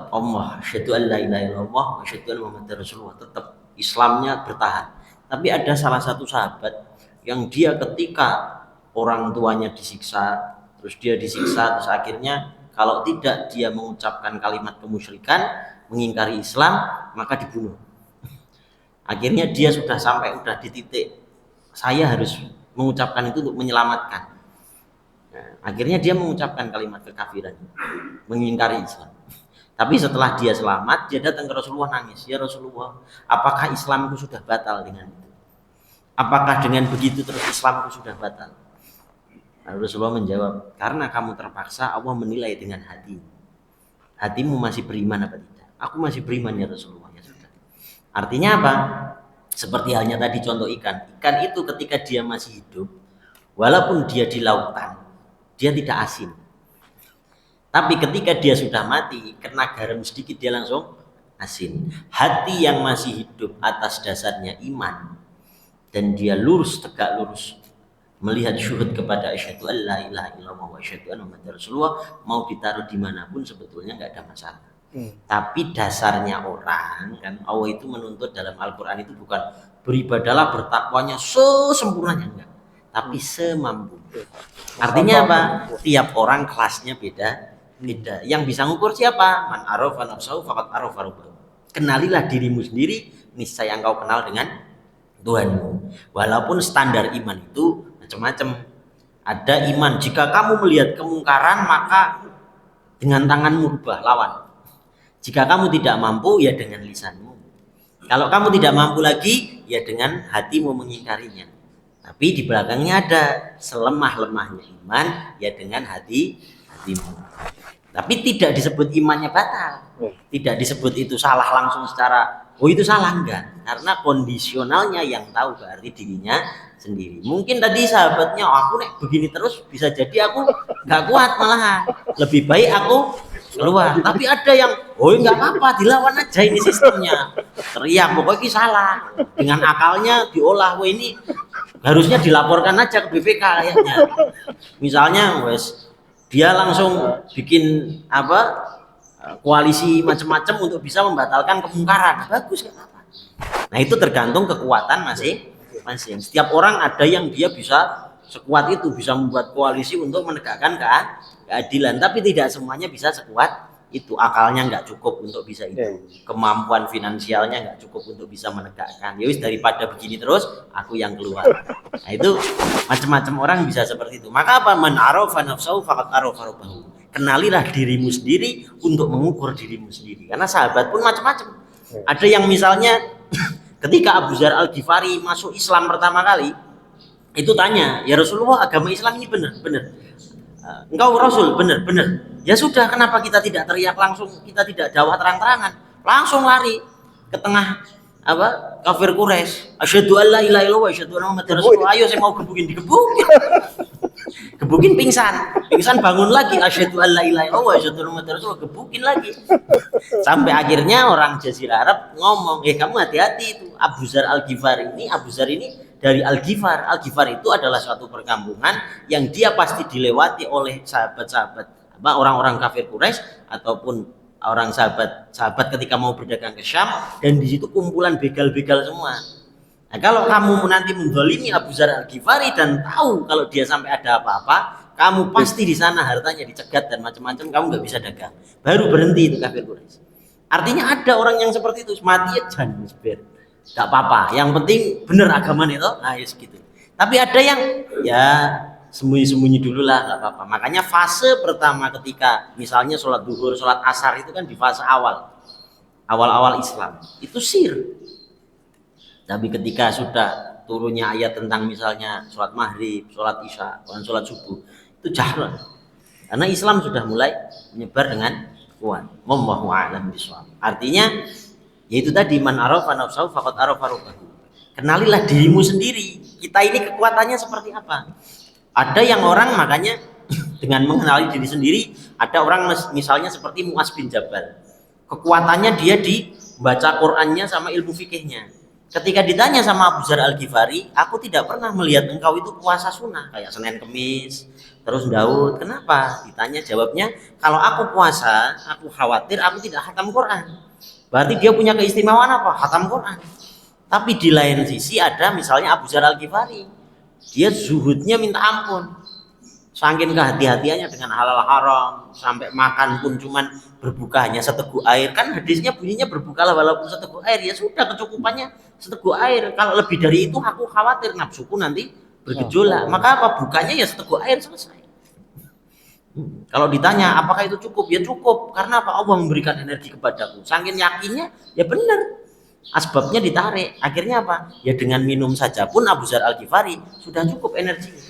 Allah, asyhadu an la ilaha illallah wa asyhadu anna Muhammadar Rasulullah, tetap Islamnya bertahan. Tapi ada salah satu sahabat yang dia ketika orang tuanya disiksa, terus akhirnya kalau tidak dia mengucapkan kalimat kemusyrikan, mengingkari Islam, maka dibunuh. Akhirnya dia sudah di titik saya harus mengucapkan itu untuk menyelamatkan. Nah, akhirnya dia mengucapkan kalimat kekafiran, mengingkari Islam. Tapi setelah dia selamat, dia datang ke Rasulullah nangis, ya Rasulullah, apakah Islamku sudah batal dengan itu? Apakah dengan begitu terus Islamku sudah batal? Lalu Rasulullah menjawab, karena kamu terpaksa, Allah menilai dengan hati. Hatimu masih beriman apa tidak? Aku masih beriman ya Rasulullah. Ya sudah. Artinya apa? Seperti halnya tadi contoh ikan. Ikan itu ketika dia masih hidup, walaupun dia di lautan, dia tidak asin. Tapi ketika dia sudah mati, kena garam sedikit dia langsung asin. Hati yang masih hidup atas dasarnya iman, dan dia lurus, tegak lurus, melihat syuhud kepada asyhadu an la ilaha illallah wa asyhadu anna muhammadar rasulullah, mau ditaruh dimanapun sebetulnya nggak ada masalah. Tapi dasarnya orang kan, Allah itu menuntut dalam Al-Quran itu bukan beribadalah bertakwanya sesempurnanya, enggak, tapi semampu. Artinya apa? Tiap orang kelasnya beda. Yang bisa ngukur siapa? Man arafa nafsahu faqad arafa rabbahu. Kenalilah dirimu sendiri, niscaya engkau kenal dengan Tuhanmu. Walaupun standar iman itu macam-macam. Ada iman jika kamu melihat kemungkaran maka dengan tanganmu rubah, lawan. Jika kamu tidak mampu ya dengan lisanmu. Kalau kamu tidak mampu lagi ya dengan hatimu mengingkarinya. Tapi di belakangnya ada selemah-lemahnya iman ya dengan hatimu. Tapi tidak disebut imannya batal. Tidak disebut itu salah langsung secara oh itu salah, enggak. Karena kondisionalnya yang tahu berarti dirinya sendiri. Mungkin tadi sahabatnya aku nek begini terus bisa jadi aku nggak kuat, malahan lebih baik aku keluar. Tapi ada yang oh nggak apa-apa, dilawan aja, ini sistemnya. Teriak pokoknya ini salah. Dengan akalnya diolah, wah ini harusnya dilaporkan aja ke BPK kayaknya. Misalnya wes dia langsung bikin koalisi macam-macam untuk bisa membatalkan kemungkaran, bagus, nggak apa-apa. Nah itu tergantung kekuatan masing-masing. Setiap orang ada yang dia bisa sekuat itu, bisa membuat koalisi untuk menegakkan keadilan, tapi tidak semuanya bisa sekuat itu. Akalnya nggak cukup untuk bisa itu, kemampuan finansialnya nggak cukup untuk bisa menegakkan. Ya wis, daripada begini terus aku yang keluar. Nah itu macam-macam orang bisa seperti itu. Maka apa? Man arafa nafsahu faqad arafa rabbahu. Kenalilah dirimu sendiri untuk mengukur dirimu sendiri. Karena sahabat pun macam-macam. Ada yang misalnya ketika Abu Dzar Al-Ghifari masuk Islam pertama kali, itu tanya, ya Rasulullah, agama Islam ini benar? Engkau Rasul, benar? Ya sudah, kenapa kita tidak teriak langsung, kita tidak dakwah terang-terangan, langsung lari ke tengah kafir Quraisy, asyhadu an la ilaha illallah wa asyhadu anna muhammadar rasulullah. Ayo saya mau gebukin, gebukin pingsan bangun lagi, asyhadu an la ilaha illallah wa asyhadu anna muhammadar rasulullah, gebukin lagi. Sampai akhirnya orang Jazirah Arab ngomong, kamu hati-hati itu Abu Dzar Al-Ghifari ini dari Al-Ghifar. Al-Ghifar itu adalah suatu perkampungan yang dia pasti dilewati oleh sahabat-sahabat orang-orang kafir Quraisy ataupun orang sahabat ketika mau berdagang ke Syam, dan di situ kumpulan begal-begal semua. Nah, kalau kamu nanti mendolimi Abu Dzar Al-Ghifari dan tahu kalau dia sampai ada apa-apa, kamu pasti di sana hartanya dicegat dan macam-macam, kamu nggak bisa dagang. Baru berhenti itu kafir Quraisy. Artinya ada orang yang seperti itu, mati ya jangan seber. Gak apa-apa, yang penting benar agama itu, nah ya segitu. Tapi ada yang ya sembunyi-sembunyi dulu lah, gak apa-apa. Makanya fase pertama ketika misalnya sholat duhur, sholat asar itu kan di fase awal Islam, itu sir. Tapi ketika sudah turunnya ayat tentang misalnya sholat maghrib, sholat isya, sholat subuh, itu jahran. Karena Islam sudah mulai menyebar dengan kuat. Wallahu a'lam bishawab. Artinya yaitu tadi man arafa nafsahu faqad arafa rabbahu. Kenalilah dirimu sendiri. Kita ini kekuatannya seperti apa? Ada yang orang makanya dengan mengenali diri sendiri, ada orang misalnya seperti Mu'adz bin Jabal. Kekuatannya dia di baca Qur'annya sama ilmu fikihnya. Ketika ditanya sama Abu Dzar Al-Ghifari, aku tidak pernah melihat engkau itu puasa sunnah kayak Senin Kemis, terus Daud. Kenapa? Ditanya, jawabnya, kalau aku puasa, aku khawatir aku tidak khatam Qur'an. Berarti dia punya keistimewaan apa? Khatam Quran. Tapi di lain sisi ada misalnya Abu Dzar Al-Ghifari, dia zuhudnya minta ampun, saking kehati-hatiannya dengan halal haram, sampai makan pun cuman berbuka hanya seteguk air. Kan hadisnya bunyinya berbukalah walaupun seteguk air, ya sudah kecukupannya seteguk air. Kalau lebih dari itu aku khawatir nafsuku nanti bergejolak. Maka apa? Bukanya ya seteguk air, selesai. Kalau ditanya apakah itu cukup, ya cukup. Karena apa? Allah memberikan energi kepadaku. Saking yakinnya, ya benar. Asbabnya ditarik. Akhirnya apa? Ya dengan minum saja pun Abu Dzar Al-Ghifari sudah cukup energinya.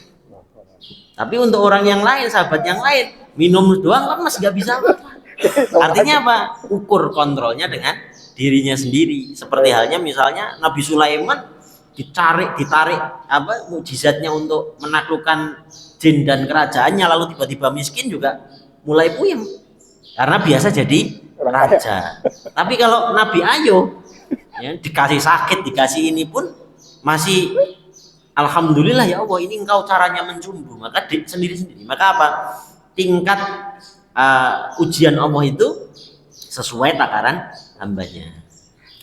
Tapi untuk orang yang lain, sahabat yang lain, minum doang kan masih gak bisa apa-apa. Artinya apa? Ukur kontrolnya dengan dirinya sendiri. Seperti halnya misalnya Nabi Sulaiman ditarik mukjizatnya untuk menaklukkan jin dan kerajaannya, lalu tiba-tiba miskin juga mulai puyeng karena biasa jadi raja. Tapi kalau Nabi Ayub ya, dikasih sakit, dikasih ini pun masih alhamdulillah ya Allah, ini engkau caranya mencumbu, maka sendiri-sendiri. Maka apa? Tingkat ujian Allah itu sesuai takaran hambanya.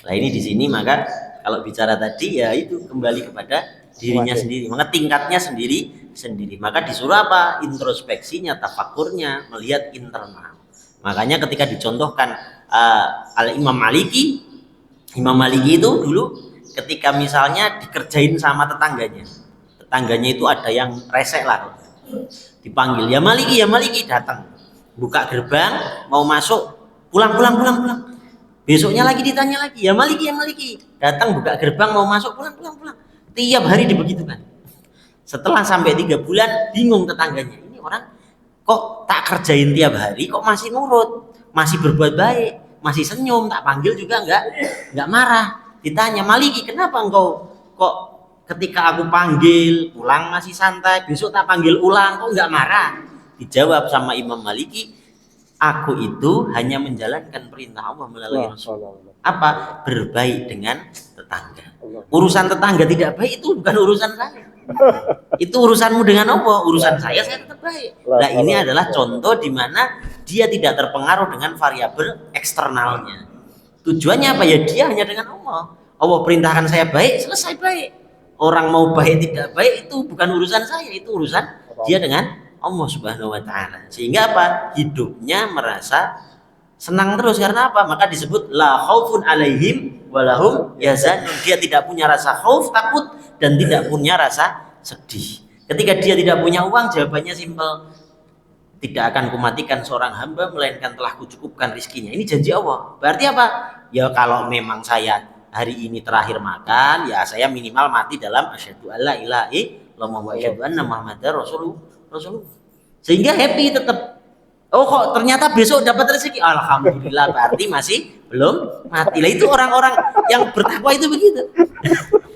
Nah ini di sini maka kalau bicara tadi ya itu kembali kepada dirinya sendiri. Maka tingkatnya sendiri. Maka disuruh apa? Introspeksinya, tafakurnya, melihat internal. Makanya ketika dicontohkan Imam Maliki itu dulu ketika misalnya dikerjain sama tetangganya itu ada yang resek lah, dipanggil ya Maliki datang, buka gerbang mau masuk, pulang. Besoknya lagi ditanya lagi, ya Maliki datang, buka gerbang mau masuk, pulang. Tiap hari dibegitukan. Setelah sampai 3 bulan bingung tetangganya, ini orang kok tak kerjain tiap hari kok masih nurut, masih berbuat baik, masih senyum, tak panggil juga enggak marah. Ditanya, Maliki kenapa engkau kok ketika aku panggil pulang masih santai, besok tak panggil ulang kok enggak marah? Dijawab sama Imam Maliki, aku itu hanya menjalankan perintah Allah melalui Rasul. Apa? Berbaik dengan tetangga. Urusan tetangga tidak baik itu bukan urusan saya. Itu urusanmu dengan Allah, urusan saya tetap baik. Nah ini adalah contoh di mana dia tidak terpengaruh dengan variabel eksternalnya. Tujuannya apa ya? Dia hanya dengan Allah. Allah perintahkan saya baik, selesai baik. Orang mau baik tidak baik itu bukan urusan saya, itu urusan dia dengan Allah Subhanahu wa taala. Sehingga apa? Hidupnya merasa senang terus. Karena apa? Maka disebut la khaufun alaihim walahum yazanun. Dia tidak punya rasa khauf, takut, dan tidak punya rasa sedih. Ketika dia tidak punya uang, jawabannya simpel. Tidak akan kumatikan seorang hamba melainkan telah kucukupkan rizkinya. Ini janji Allah. Berarti apa? Ya kalau memang saya hari ini terakhir makan, ya saya minimal mati dalam asyhadu alla ilaha illallah wa asyhadu anna muhammadar rasulullah. Sehingga happy tetap. Oh kok ternyata besok dapat rezeki. Alhamdulillah, berarti masih belum mati. Lah itu orang-orang yang bertakwa itu begitu.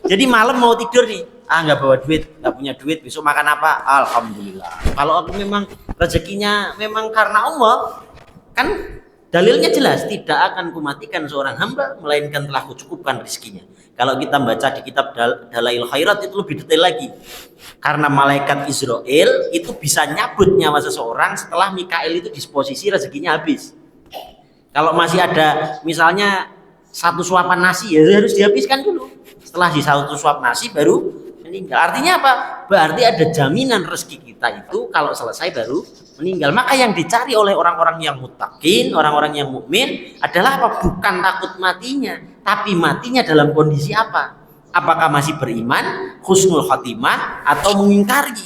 Jadi malam mau tidur nih, nggak bawa duit, nggak punya duit, besok makan apa? Alhamdulillah. Kalau aku memang rezekinya memang karena Allah, kan dalilnya jelas, tidak akan kumatikan seorang hamba melainkan telah kucukupkan rezekinya. Kalau kita baca di kitab Dalail Khairat itu lebih detail lagi. Karena malaikat Israel itu bisa nyabut nyawa seseorang setelah Mikail itu disposisi rezekinya habis. Kalau masih ada misalnya 1 suapan nasi, ya harus dihabiskan dulu. Setelah di 1 suap nasi baru meninggal. Artinya apa? Berarti ada jaminan rezeki kita itu kalau selesai baru meninggal. Maka yang dicari oleh orang-orang yang muttaqin, orang-orang yang mukmin adalah apa? Bukan takut matinya, tapi matinya dalam kondisi apa? Apakah masih beriman, husnul khotimah, atau mengingkari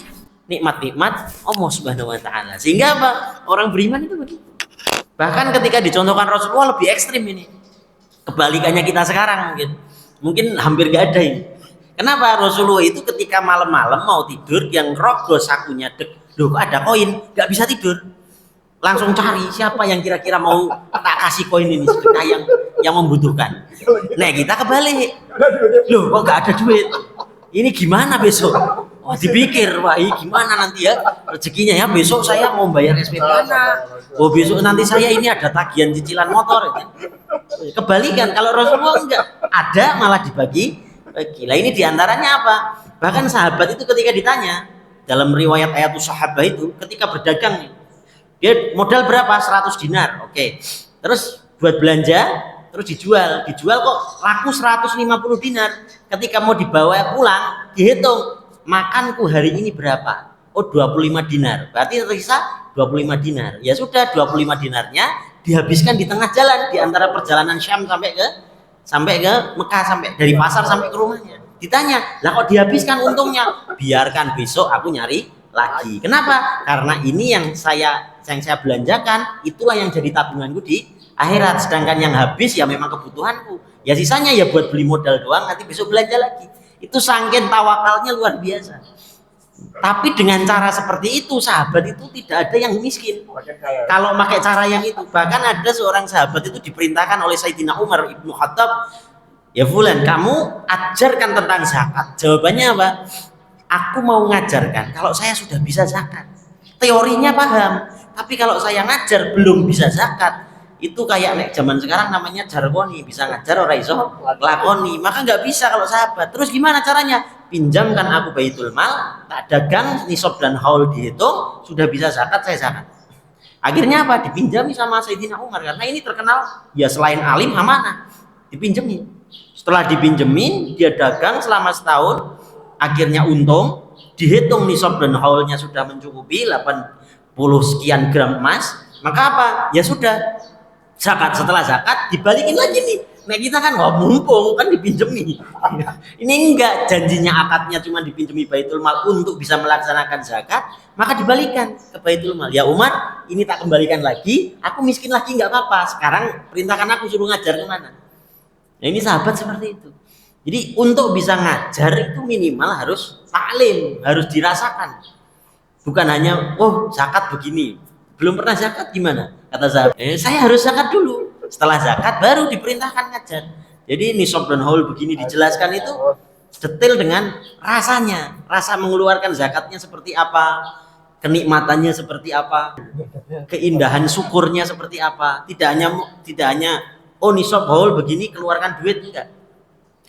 nikmat-nikmat Allah Subhanahu wa taala. Sehingga apa? Orang beriman itu begitu. Bahkan ketika dicontohkan Rasulullah lebih ekstrim ini. Kebalikannya kita sekarang mungkin hampir gak ada ini. Kenapa? Rasulullah itu ketika malam-malam mau tidur, yang rogoh sakunya kok ada koin, gak bisa tidur, langsung cari siapa yang kira-kira mau tak kasih koin ini, sedekah yang membutuhkan. Nah kita kebalik, loh kok gak ada duit, ini gimana besok? Oh dipikir, wah ini gimana nanti ya rezekinya ya, besok saya mau bayar SPP anak, oh besok nanti saya ini ada tagihan cicilan motor. Kebalikan, kalau Rasulullah enggak, ada malah dibagi. Lah ini diantaranya apa? Bahkan sahabat itu ketika ditanya dalam riwayat Ayatus Sahabah itu, ketika berdagang dia modal berapa? 100 dinar. Oke. Terus buat belanja, terus dijual kok laku 150 dinar. Ketika mau dibawa pulang, dihitung makanku hari ini berapa? Oh 25 dinar. Berarti tersisa 25 dinar. Ya sudah, 25 dinarnya dihabiskan di tengah jalan, di antara perjalanan Syam sampai ke Mekah, sampai dari pasar sampai ke rumahnya. Ditanya, lah kok dihabiskan untungnya? Biarkan besok aku nyari lagi. Kenapa? Karena ini yang saya belanjakan, itulah yang jadi tabunganku di akhirat. Sedangkan yang habis ya memang kebutuhanku. Ya sisanya ya buat beli modal doang, nanti besok belanja lagi. Itu saking tawakalnya luar biasa. Tapi dengan cara seperti itu, sahabat itu tidak ada yang miskin. Kalau pakai cara yang itu, bahkan ada seorang sahabat itu diperintahkan oleh Sayyidina Umar Ibnu Khattab, ya Fulan, kamu ajarkan tentang zakat. Jawabannya apa? Aku mau ngajarkan kalau saya sudah bisa zakat. Teorinya paham, tapi kalau saya ngajar belum bisa zakat, Itu kayak nek zaman sekarang namanya jargoni, bisa ngajar ora iso lakoni. Maka nggak bisa kalau sahabat. Terus gimana caranya? Pinjamkan aku baitul mal, tak dagang, nisab dan haul dihitung, sudah bisa zakat, saya zakat. Akhirnya apa? Dipinjami sama Sayyidina Umar karena ini terkenal ya selain alim amanah. Dipinjemin. Setelah dipinjemin, dia dagang selama setahun, akhirnya untung, dihitung nisab dan haulnya sudah mencukupi 80 sekian gram emas, maka apa? Ya sudah, zakat. Setelah zakat dibalikin lagi nih. Nah kita kan mumpung kan dipinjemi. Ini enggak, janjinya akadnya cuma dipinjemi Baitul Mal untuk bisa melaksanakan zakat, maka dibalikan ke Baitul Mal. Ya Umar, ini tak kembalikan lagi, aku miskin lagi nggak apa-apa. Sekarang perintahkan aku suruh ngajar kemana. Nah ini sahabat seperti itu. Jadi untuk bisa ngajar itu minimal harus taklim, harus dirasakan. Bukan hanya, oh zakat begini, belum pernah zakat gimana? Kata sahabat, saya harus zakat dulu. Setelah zakat baru diperintahkan ngajar. Jadi nisab dan haul begini dijelaskan itu detail dengan rasanya, rasa mengeluarkan zakatnya seperti apa, kenikmatannya seperti apa, keindahan syukurnya seperti apa. Tidak hanya oh nisab haul begini keluarkan duit, enggak.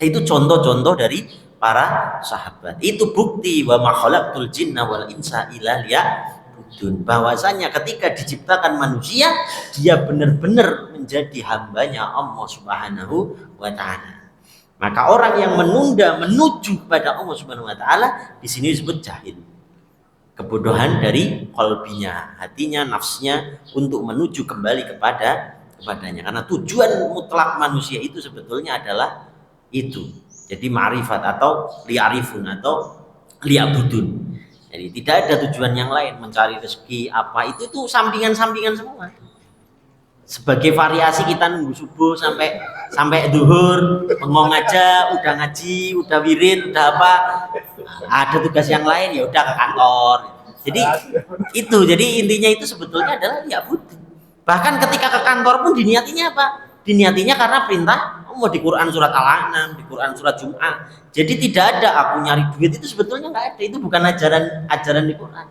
Itu contoh-contoh dari para sahabat. Itu bukti wa ma khalaqtul jinna wal insa illa liya'budun. Bahwasanya ketika diciptakan manusia, dia benar-benar menjadi hambanya Allah Subhanahu wa taala. Maka orang yang menunda menuju kepada Allah Subhanahu wa taala di sini disebut jahil. Kebodohan dari qalbinya, hatinya, nafsnya untuk menuju kembali kepadanya. Karena tujuan mutlak manusia itu sebetulnya adalah itu. Jadi ma'rifat atau li'arifun atau li'abudun. Jadi tidak ada tujuan yang lain, mencari rezeki apa itu tuh sampingan-sampingan semua. Sebagai variasi kita nunggu subuh sampai duhur, bengong aja, udah ngaji, udah wirid, udah apa, ada tugas yang lain ya udah ke kantor. Jadi itu, jadi intinya itu sebetulnya adalah li'abudun. Bahkan ketika ke kantor pun diniatinya apa? Diniatinya karena perintah Allah di Quran surat Al-An'am, di Quran surat Jum'ah. Jadi tidak ada aku nyari duit itu sebetulnya nggak ada. Itu bukan ajaran di Quran.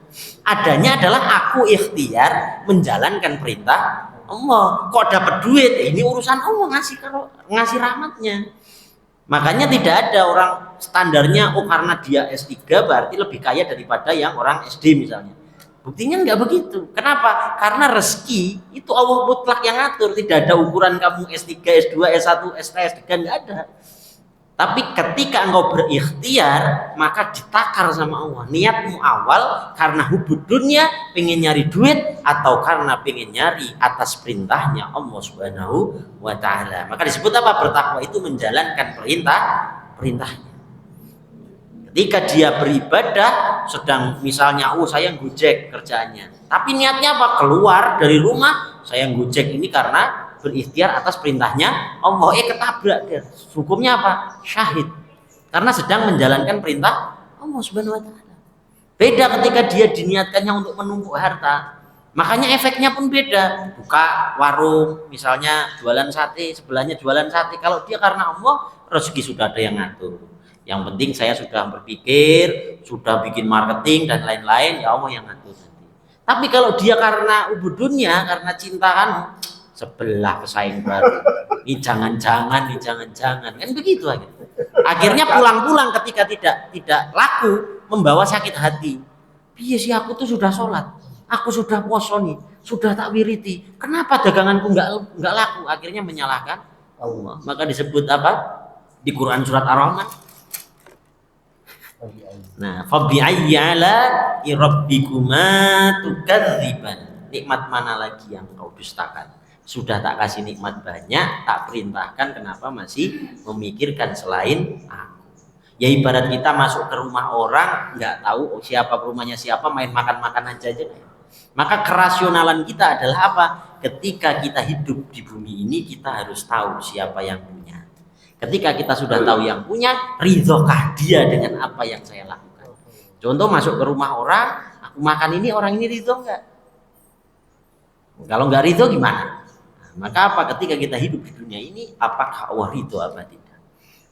Adanya adalah aku ikhtiar menjalankan perintah Allah. Kok dapat duit? Ini urusan Allah ngasih rahmatnya. Makanya tidak ada orang standarnya oh karena dia S3 berarti lebih kaya daripada yang orang SD misalnya. Buktinya nggak begitu. Kenapa? Karena rezeki itu Allah mutlak yang ngatur. Tidak ada ukuran kamu S3, S2, S1, S3, S3, nggak ada. Tapi ketika engkau berikhtiar, maka ditakar sama Allah. Niatmu awal karena hubud dunia, pengen nyari duit, atau karena pengen nyari atas perintahnya Allah Subhanahu wa ta'ala. Maka disebut apa? Bertakwa itu menjalankan perintahnya. Ketika dia beribadah, sedang misalnya, oh saya gojek kerjaannya, tapi niatnya apa? Keluar dari rumah, saya gojek ini karena berikhtiar atas perintahnya Allah. Ketabrak dia. Hukumnya apa? Syahid. Karena sedang menjalankan perintah Allah Subhanahu wa ta'ala. Beda ketika dia diniatkannya untuk menumpuk harta. Makanya efeknya pun beda. Buka warung, misalnya jualan sate, sebelahnya jualan sate. Kalau dia karena Allah, rezeki sudah ada yang ngatur. Yang penting saya sudah berpikir, sudah bikin marketing dan lain-lain, ya Allah yang ngatur nanti. Tapi kalau dia karena ubudunnya, karena cinta kan sebelah pesaing baru. Ini jangan-jangan kan begitu aja. Akhirnya pulang-pulang ketika tidak laku membawa sakit hati. Piye sih aku tuh sudah sholat, aku sudah puasa nih, sudah tak wiriti. Kenapa daganganku nggak laku? Akhirnya menyalahkan Allah. Maka disebut apa? Di Quran surat Ar-Rahman. Nah, fa bi ayyala rabbikuma tukadziban. Nikmat mana lagi yang kau dustakan? Sudah tak kasih nikmat banyak, tak perintahkan, kenapa masih memikirkan selain aku? Ya ibarat kita masuk ke rumah orang, nggak tahu siapa rumahnya siapa, main makan-makan aja. Maka kerasionalan kita adalah apa? Ketika kita hidup di bumi ini, kita harus tahu siapa yang punya. Ketika kita sudah tahu yang punya, ridhokah dia dengan apa yang saya lakukan? Contoh masuk ke rumah orang, aku makan ini, orang ini ridho nggak? Kalau nggak ridho gimana? Nah, maka apa? Ketika kita hidup di dunia ini, apakah Allah ridho apa tidak?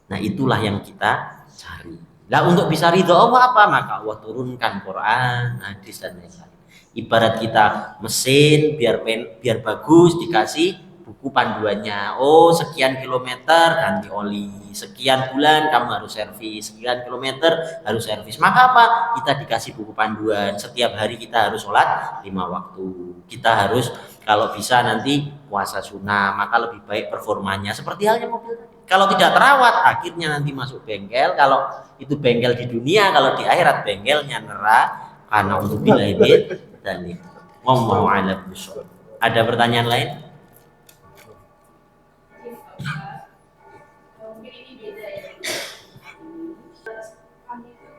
Nah itulah yang kita cari. Nah untuk bisa ridho Allah apa? Maka Allah turunkan Quran, hadis dan lain-lain. Ibarat kita mesin biar bagus dikasih buku panduannya. Oh, sekian kilometer ganti oli, sekian bulan kamu harus servis, sekian kilometer harus servis. Maka apa? Kita dikasih buku panduan. Setiap hari kita harus sholat 5 waktu. Kita harus kalau bisa nanti puasa sunnah, maka lebih baik performanya. Seperti halnya mobil. Kalau tidak terawat, akhirnya nanti masuk bengkel. Kalau itu bengkel di dunia, kalau di akhirat bengkelnya neraka. Karena untuk bilahidin dan ngomong ala busur. Ada pertanyaan lain? Mungkin ini beda ya. Kami itu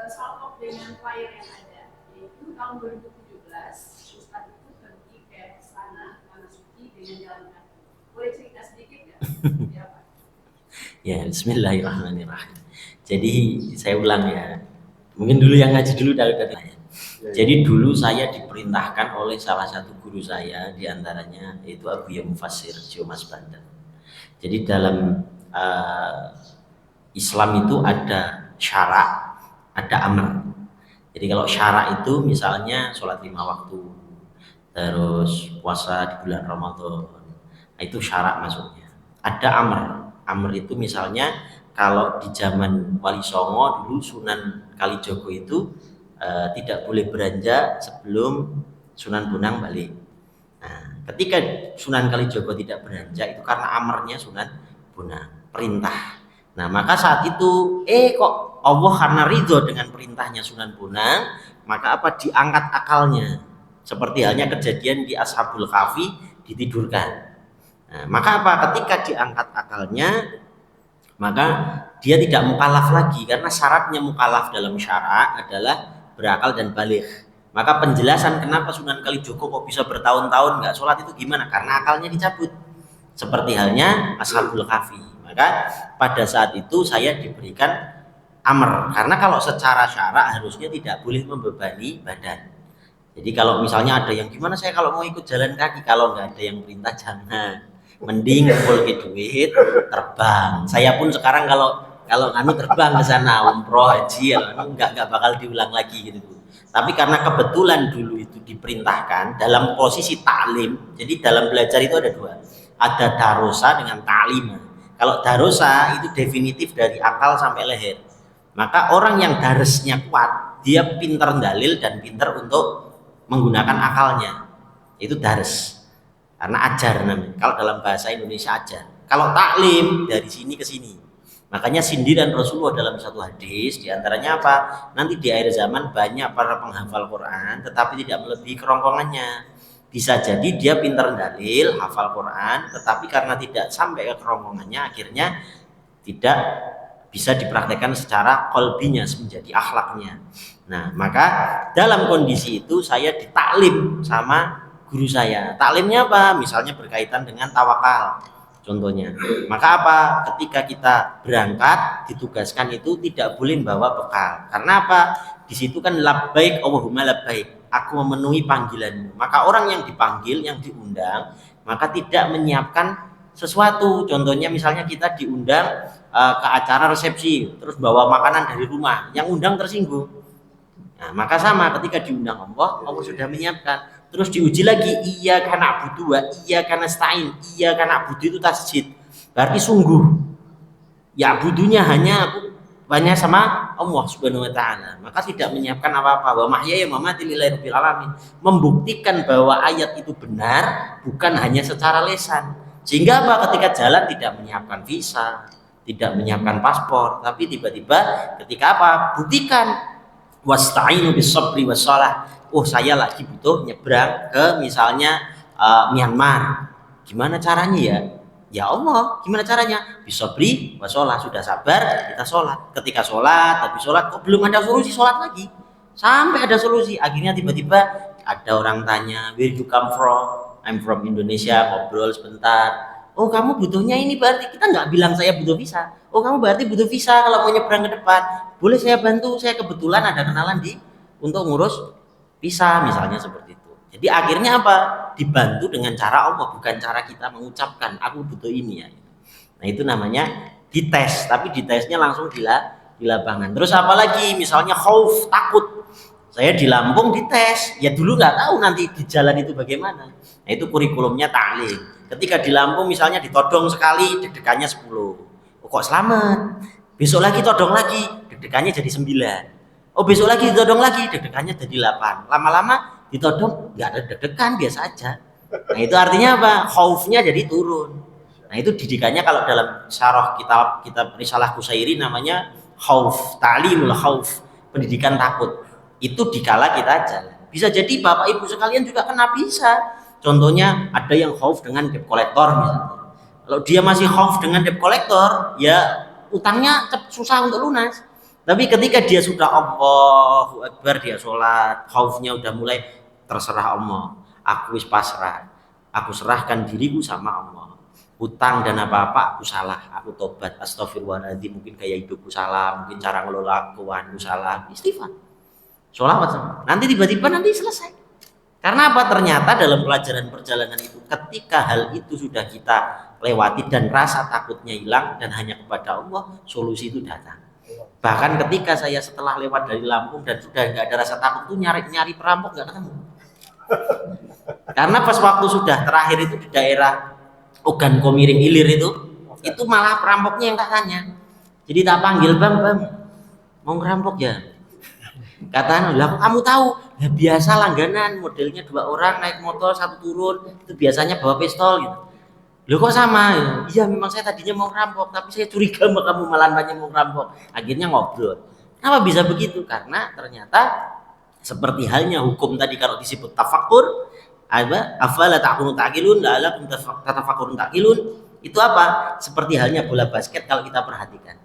saltok dengan flyer yang ada, yaitu tahun 2017 Ustadz itu pergi ke sana Tanah Suci dengan jalan kaki. Boleh cerita sedikit nggak? Seperti apa? Ya, Bismillahirrahmanirrahim. Jadi saya ulang ya. Mungkin dulu yang ngaji dulu dari saya. Jadi dulu saya diperintahkan oleh salah satu guru saya, diantaranya yaitu Abu Ya Mufassir Mas Bandan. Jadi dalam Islam itu ada syarak, ada amr. Jadi kalau syarak itu misalnya sholat 5 waktu, terus puasa di bulan Ramadan, itu syarak masuknya. Ada amr. Amr itu misalnya kalau di zaman Wali Songo dulu Sunan Kalijogo itu tidak boleh belanja sebelum Sunan Bonang balik. Nah, ketika Sunan Kalijogo tidak belanja itu karena amarnya Sunan Bonang, perintah. Nah, maka saat itu kok Allah karena ridho dengan perintahnya Sunan Bonang, maka apa diangkat akalnya. Seperti halnya kejadian di Ashabul Kahfi ditidurkan. Nah, maka apa ketika diangkat akalnya, maka dia tidak mukallaf lagi karena syaratnya mukallaf dalam syarak adalah berakal dan balik. Maka penjelasan kenapa Sunan Kalijogo kok bisa bertahun-tahun nggak sholat itu gimana? Karena akalnya dicabut. Seperti halnya Ashabul Kahfi. Maka pada saat itu saya diberikan amr. Karena kalau secara syarak harusnya tidak boleh membebani badan. Jadi kalau misalnya ada yang gimana saya kalau mau ikut jalan kaki, kalau nggak ada yang perintah jangan. Mending ngumpul ke duit terbang. Saya pun sekarang kalau terbang ke sana umroh haji nggak bakal diulang lagi gitu. Tapi karena kebetulan dulu itu diperintahkan dalam posisi taklim. Jadi dalam belajar itu ada dua. Ada darosa dengan taklim. Kalau darosa itu definitif dari akal sampai leher. Maka orang yang daresnya kuat, dia pintar dalil dan pintar untuk menggunakan akalnya. Itu dares. Karena ajar namanya. Kalau dalam bahasa Indonesia ajar. Kalau taklim dari sini ke sini. Makanya sindiran Rasulullah dalam satu hadis diantaranya apa? Nanti di akhir zaman banyak para penghafal Quran tetapi tidak melebihi kerongkongannya. Bisa jadi dia pintar dalil, hafal Quran, tetapi karena tidak sampai ke kerongkongannya akhirnya tidak bisa dipraktekkan secara kolbinya menjadi akhlaknya. Nah, maka dalam kondisi itu saya ditaklim sama guru saya. Taklimnya apa? Misalnya berkaitan dengan tawakal. Contohnya, maka apa? Ketika kita berangkat ditugaskan itu tidak boleh bawa bekal. Karena apa? Di situ kan labbaik Allahumma labbaik. Aku memenuhi panggilanmu. Maka orang yang dipanggil, yang diundang, maka tidak menyiapkan sesuatu. Contohnya misalnya kita diundang ke acara resepsi, terus bawa makanan dari rumah, yang undang tersinggung. Nah, maka sama ketika diundang Allah sudah menyiapkan. Terus diuji lagi, iya karena butuh, iya karena stain, iya karena butuh itu tasjid. Berarti sungguh. Ya butuhnya hanya sama Allah Subhanahu wa taala. Maka tidak menyiapkan apa-apa. Wa mahyaya wa mamati lillahi rabbil alamin. Membuktikan bahwa ayat itu benar bukan hanya secara lisan. Sehingga apa? Ketika jalan tidak menyiapkan visa, tidak menyiapkan paspor, tapi tiba-tiba ketika apa? Buktikan wasta'inu bis-sabri was-shalah. Oh, saya lagi butuh nyebrang ke misalnya Myanmar. Gimana caranya ya? Ya Allah, gimana caranya? Bisabri was-shalah, sudah sabar, kita sholat. Ketika sholat, tapi sholat kok belum ada solusi sholat lagi. Sampai ada solusi, akhirnya tiba-tiba ada orang tanya, where you come from? I'm from Indonesia, ngobrol sebentar. Oh, kamu butuhnya ini berarti kita nggak bilang saya butuh visa. Oh, kamu berarti butuh visa kalau mau nyebrang ke depan. Boleh saya bantu? Saya kebetulan ada kenalan untuk ngurus visa misalnya seperti itu. Jadi akhirnya apa? Dibantu dengan cara Allah, bukan cara kita mengucapkan aku butuh ini ya. Nah, itu namanya dites, tapi ditesnya langsung di lapangan. Terus apalagi misalnya khauf, takut. Saya di Lampung dites, ya dulu nggak tahu nanti di jalan itu bagaimana. Nah, itu kurikulumnya taklim. Ketika di Lampung misalnya ditodong sekali, deg-degannya 10. Oh, kok selamat? Besok lagi todong lagi, deg-degannya jadi 9. Oh, besok lagi ditodong lagi, deg-degannya jadi 8. Lama-lama ditodong nggak ada deg-degan, biasa aja. Nah, itu artinya apa? Khaufnya jadi turun. Nah, itu didikannya kalau dalam syarah kitab Risalah Qusairi namanya khauf, ta'limul khauf, pendidikan takut. Itu dikala kita jalan. Bisa jadi Bapak Ibu sekalian juga kena, bisa. Contohnya ada yang khauf dengan debt collector misalnya. Kalau dia masih khauf dengan debt collector, ya utangnya susah untuk lunas. Tapi ketika dia sudah Allahu Akbar, dia sholat, khaufnya udah mulai terserah Allah. Aku wis pasrah. Aku serahkan diriku sama Allah. Hutang dan apa-apa aku salah, aku tobat, astagfirullahaladzim, mungkin gaya hidupku salah, mungkin cara ngelola keuanganku salah, istighfar, sholawat sama. Nanti tiba-tiba nanti selesai. Karena apa? Ternyata dalam pelajaran perjalanan itu, ketika hal itu sudah kita lewati dan rasa takutnya hilang dan hanya kepada Allah, solusi itu datang. Bahkan ketika saya setelah lewat dari Lampung dan sudah nggak ada rasa takut itu, nyari perampok nggak ketemu. Karena pas waktu sudah terakhir itu di daerah Ogan Komiring Ilir itu malah perampoknya yang tak tanya. Jadi tak panggil, bang, mau ngerampok ya? Kata lah, kamu tahu? Ya biasa langganan, modelnya 2 orang naik motor, 1 turun, itu biasanya bawa pistol gitu. Loh kok sama? Iya memang saya tadinya mau ngerampok, tapi saya curiga sama kamu malah banyak mau ngerampok. Akhirnya ngobrol. Kenapa bisa begitu? Karena ternyata seperti halnya hukum tadi kalau disebut tafakur, afala ta'kunu ta'qilun la'alakum tatafakkurun ta'qilun, itu apa? Seperti halnya bola basket kalau kita perhatikan.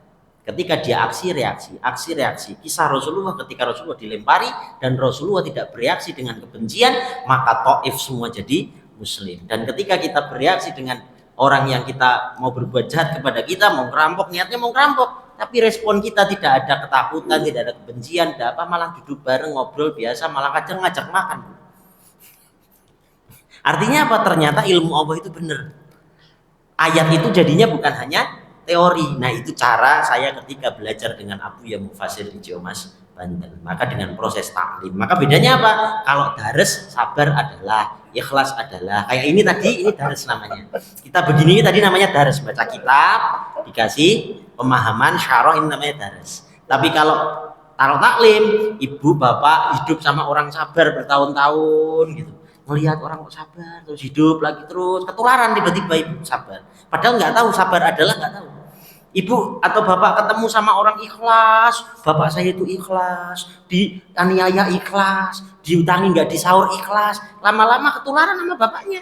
Ketika dia aksi reaksi. Kisah Rasulullah ketika Rasulullah dilempari dan Rasulullah tidak bereaksi dengan kebencian, maka Taif semua jadi muslim. Dan ketika kita bereaksi dengan orang yang kita mau berbuat jahat kepada kita, mau ngerampok, niatnya mau ngerampok, tapi respon kita tidak ada ketakutan, tidak ada kebencian, tidak apa, malah duduk bareng ngobrol biasa, malah kadang ngajak makan. Artinya apa? Ternyata ilmu Allah itu benar. Ayat itu jadinya bukan hanya teori. Nah, itu cara saya ketika belajar dengan Abu Ya Mufasir di Ciamas, Banten. Maka dengan proses taklim. Maka bedanya apa? Kalau dares, sabar adalah, ikhlas adalah. Kayak ini tadi, ini dares namanya. Kita begini tadi namanya dares. Baca kitab, dikasih pemahaman, syarah, ini namanya dares. Tapi kalau taruh taklim, ibu, bapak hidup sama orang sabar bertahun-tahun gitu. Melihat orang kok sabar, terus hidup lagi terus, ketularan tiba-tiba ibu sabar. Padahal nggak tahu sabar adalah, nggak tahu. Ibu atau bapak ketemu sama orang ikhlas, bapak saya itu ikhlas, dianiaya ikhlas, diutangi nggak disaur ikhlas, lama-lama ketularan sama bapaknya.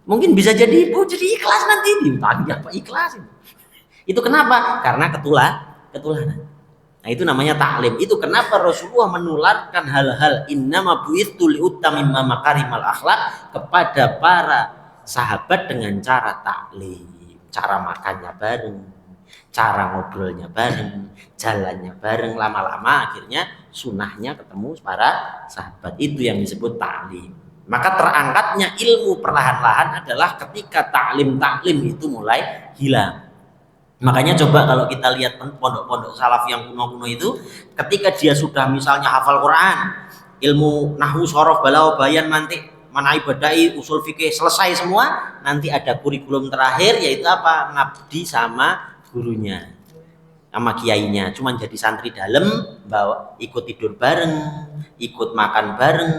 Mungkin bisa jadi ibu jadi ikhlas nanti, diutangi apa ikhlas. Itu kenapa? Karena ketularan. Nah, itu namanya taklim. Itu kenapa Rasulullah menularkan hal-hal innama bu'itsu liutammima makarimal akhlak kepada para sahabat dengan cara taklim, cara makannya bareng, cara ngobrolnya bareng, jalannya bareng, lama-lama akhirnya sunnahnya ketemu para sahabat. Itu yang disebut taklim. Maka terangkatnya ilmu perlahan-lahan adalah ketika taklim itu mulai hilang. Makanya coba kalau kita lihat pondok-pondok salaf yang kuno-kuno itu, ketika dia sudah misalnya hafal Quran, ilmu nahwu, shorof, balaghah, bayan, mantik, manai, badai, usul fikih selesai semua, nanti ada kurikulum terakhir yaitu apa? Ngabdi sama gurunya, sama kiainya. Cuman jadi santri dalam, bawa ikut tidur bareng, ikut makan bareng,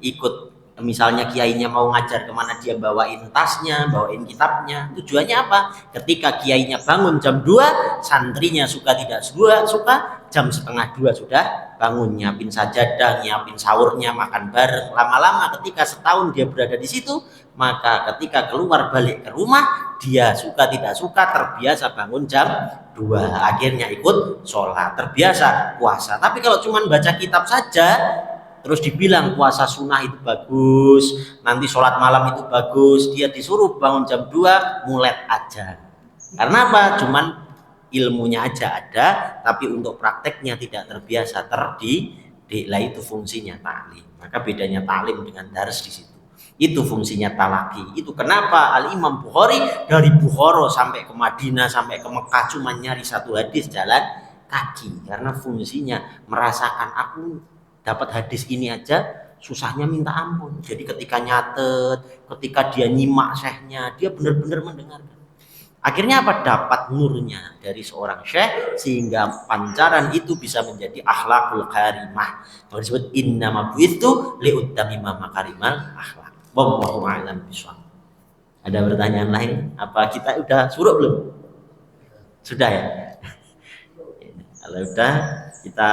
ikut misalnya kiainya mau ngajar kemana dia bawain tasnya, bawain kitabnya. Tujuannya apa? Ketika kiainya bangun jam 2, santrinya suka tidak suka, jam 1:30 sudah bangun, nyiapin sajadah, nyiapin sahurnya, makan bareng. Lama-lama ketika setahun dia berada di situ, maka ketika keluar balik ke rumah, dia suka tidak suka terbiasa bangun jam 2, akhirnya ikut sholat, terbiasa puasa. Tapi kalau cuma baca kitab saja, terus dibilang puasa sunnah itu bagus, nanti sholat malam itu bagus, dia disuruh bangun jam 2, mulet aja. Karena apa? Cuman ilmunya aja ada, tapi untuk prakteknya tidak terbiasa, terdidik. Lah itu fungsinya taklim. Maka bedanya taklim dengan dars di situ. Itu fungsinya talaki. Itu kenapa Al-Imam Bukhari dari Bukhara sampai ke Madinah, sampai ke Mekah cuma nyari 1 hadis jalan kaki. Karena fungsinya merasakan aku dapat hadis ini aja susahnya minta ampun. Jadi ketika nyatet, ketika dia nyimak syekhnya, dia benar-benar mendengarkan. Akhirnya apa? Dapat nurnya dari seorang syekh sehingga pancaran itu bisa menjadi akhlakul karimah. Kalau disebut innama bu'itsu liutamima makarimal akhlak. Wallahu a'lam bishawab. Ada pertanyaan lain? Apa kita udah suruk belum? Sudah ya? Kalau udah kita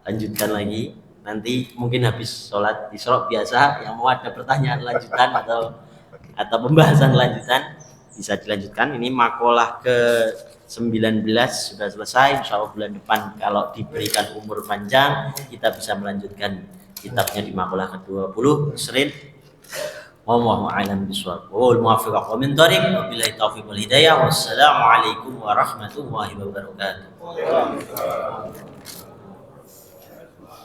lanjutkan lagi. Nanti mungkin habis sholat isyraq biasa yang mau ada pertanyaan lanjutan atau pembahasan lanjutan bisa dilanjutkan. Ini makalah ke-19 sudah selesai. Insya Allah bulan depan kalau diberikan umur panjang kita bisa melanjutkan kitabnya di makalah ke-20 Serin. Wallahu a'lam bishawab. Wal muwaffiq wa min thariq wabillahi taufiq wal hidayah. Wassalamualaikum warahmatullahi wabarakatuh.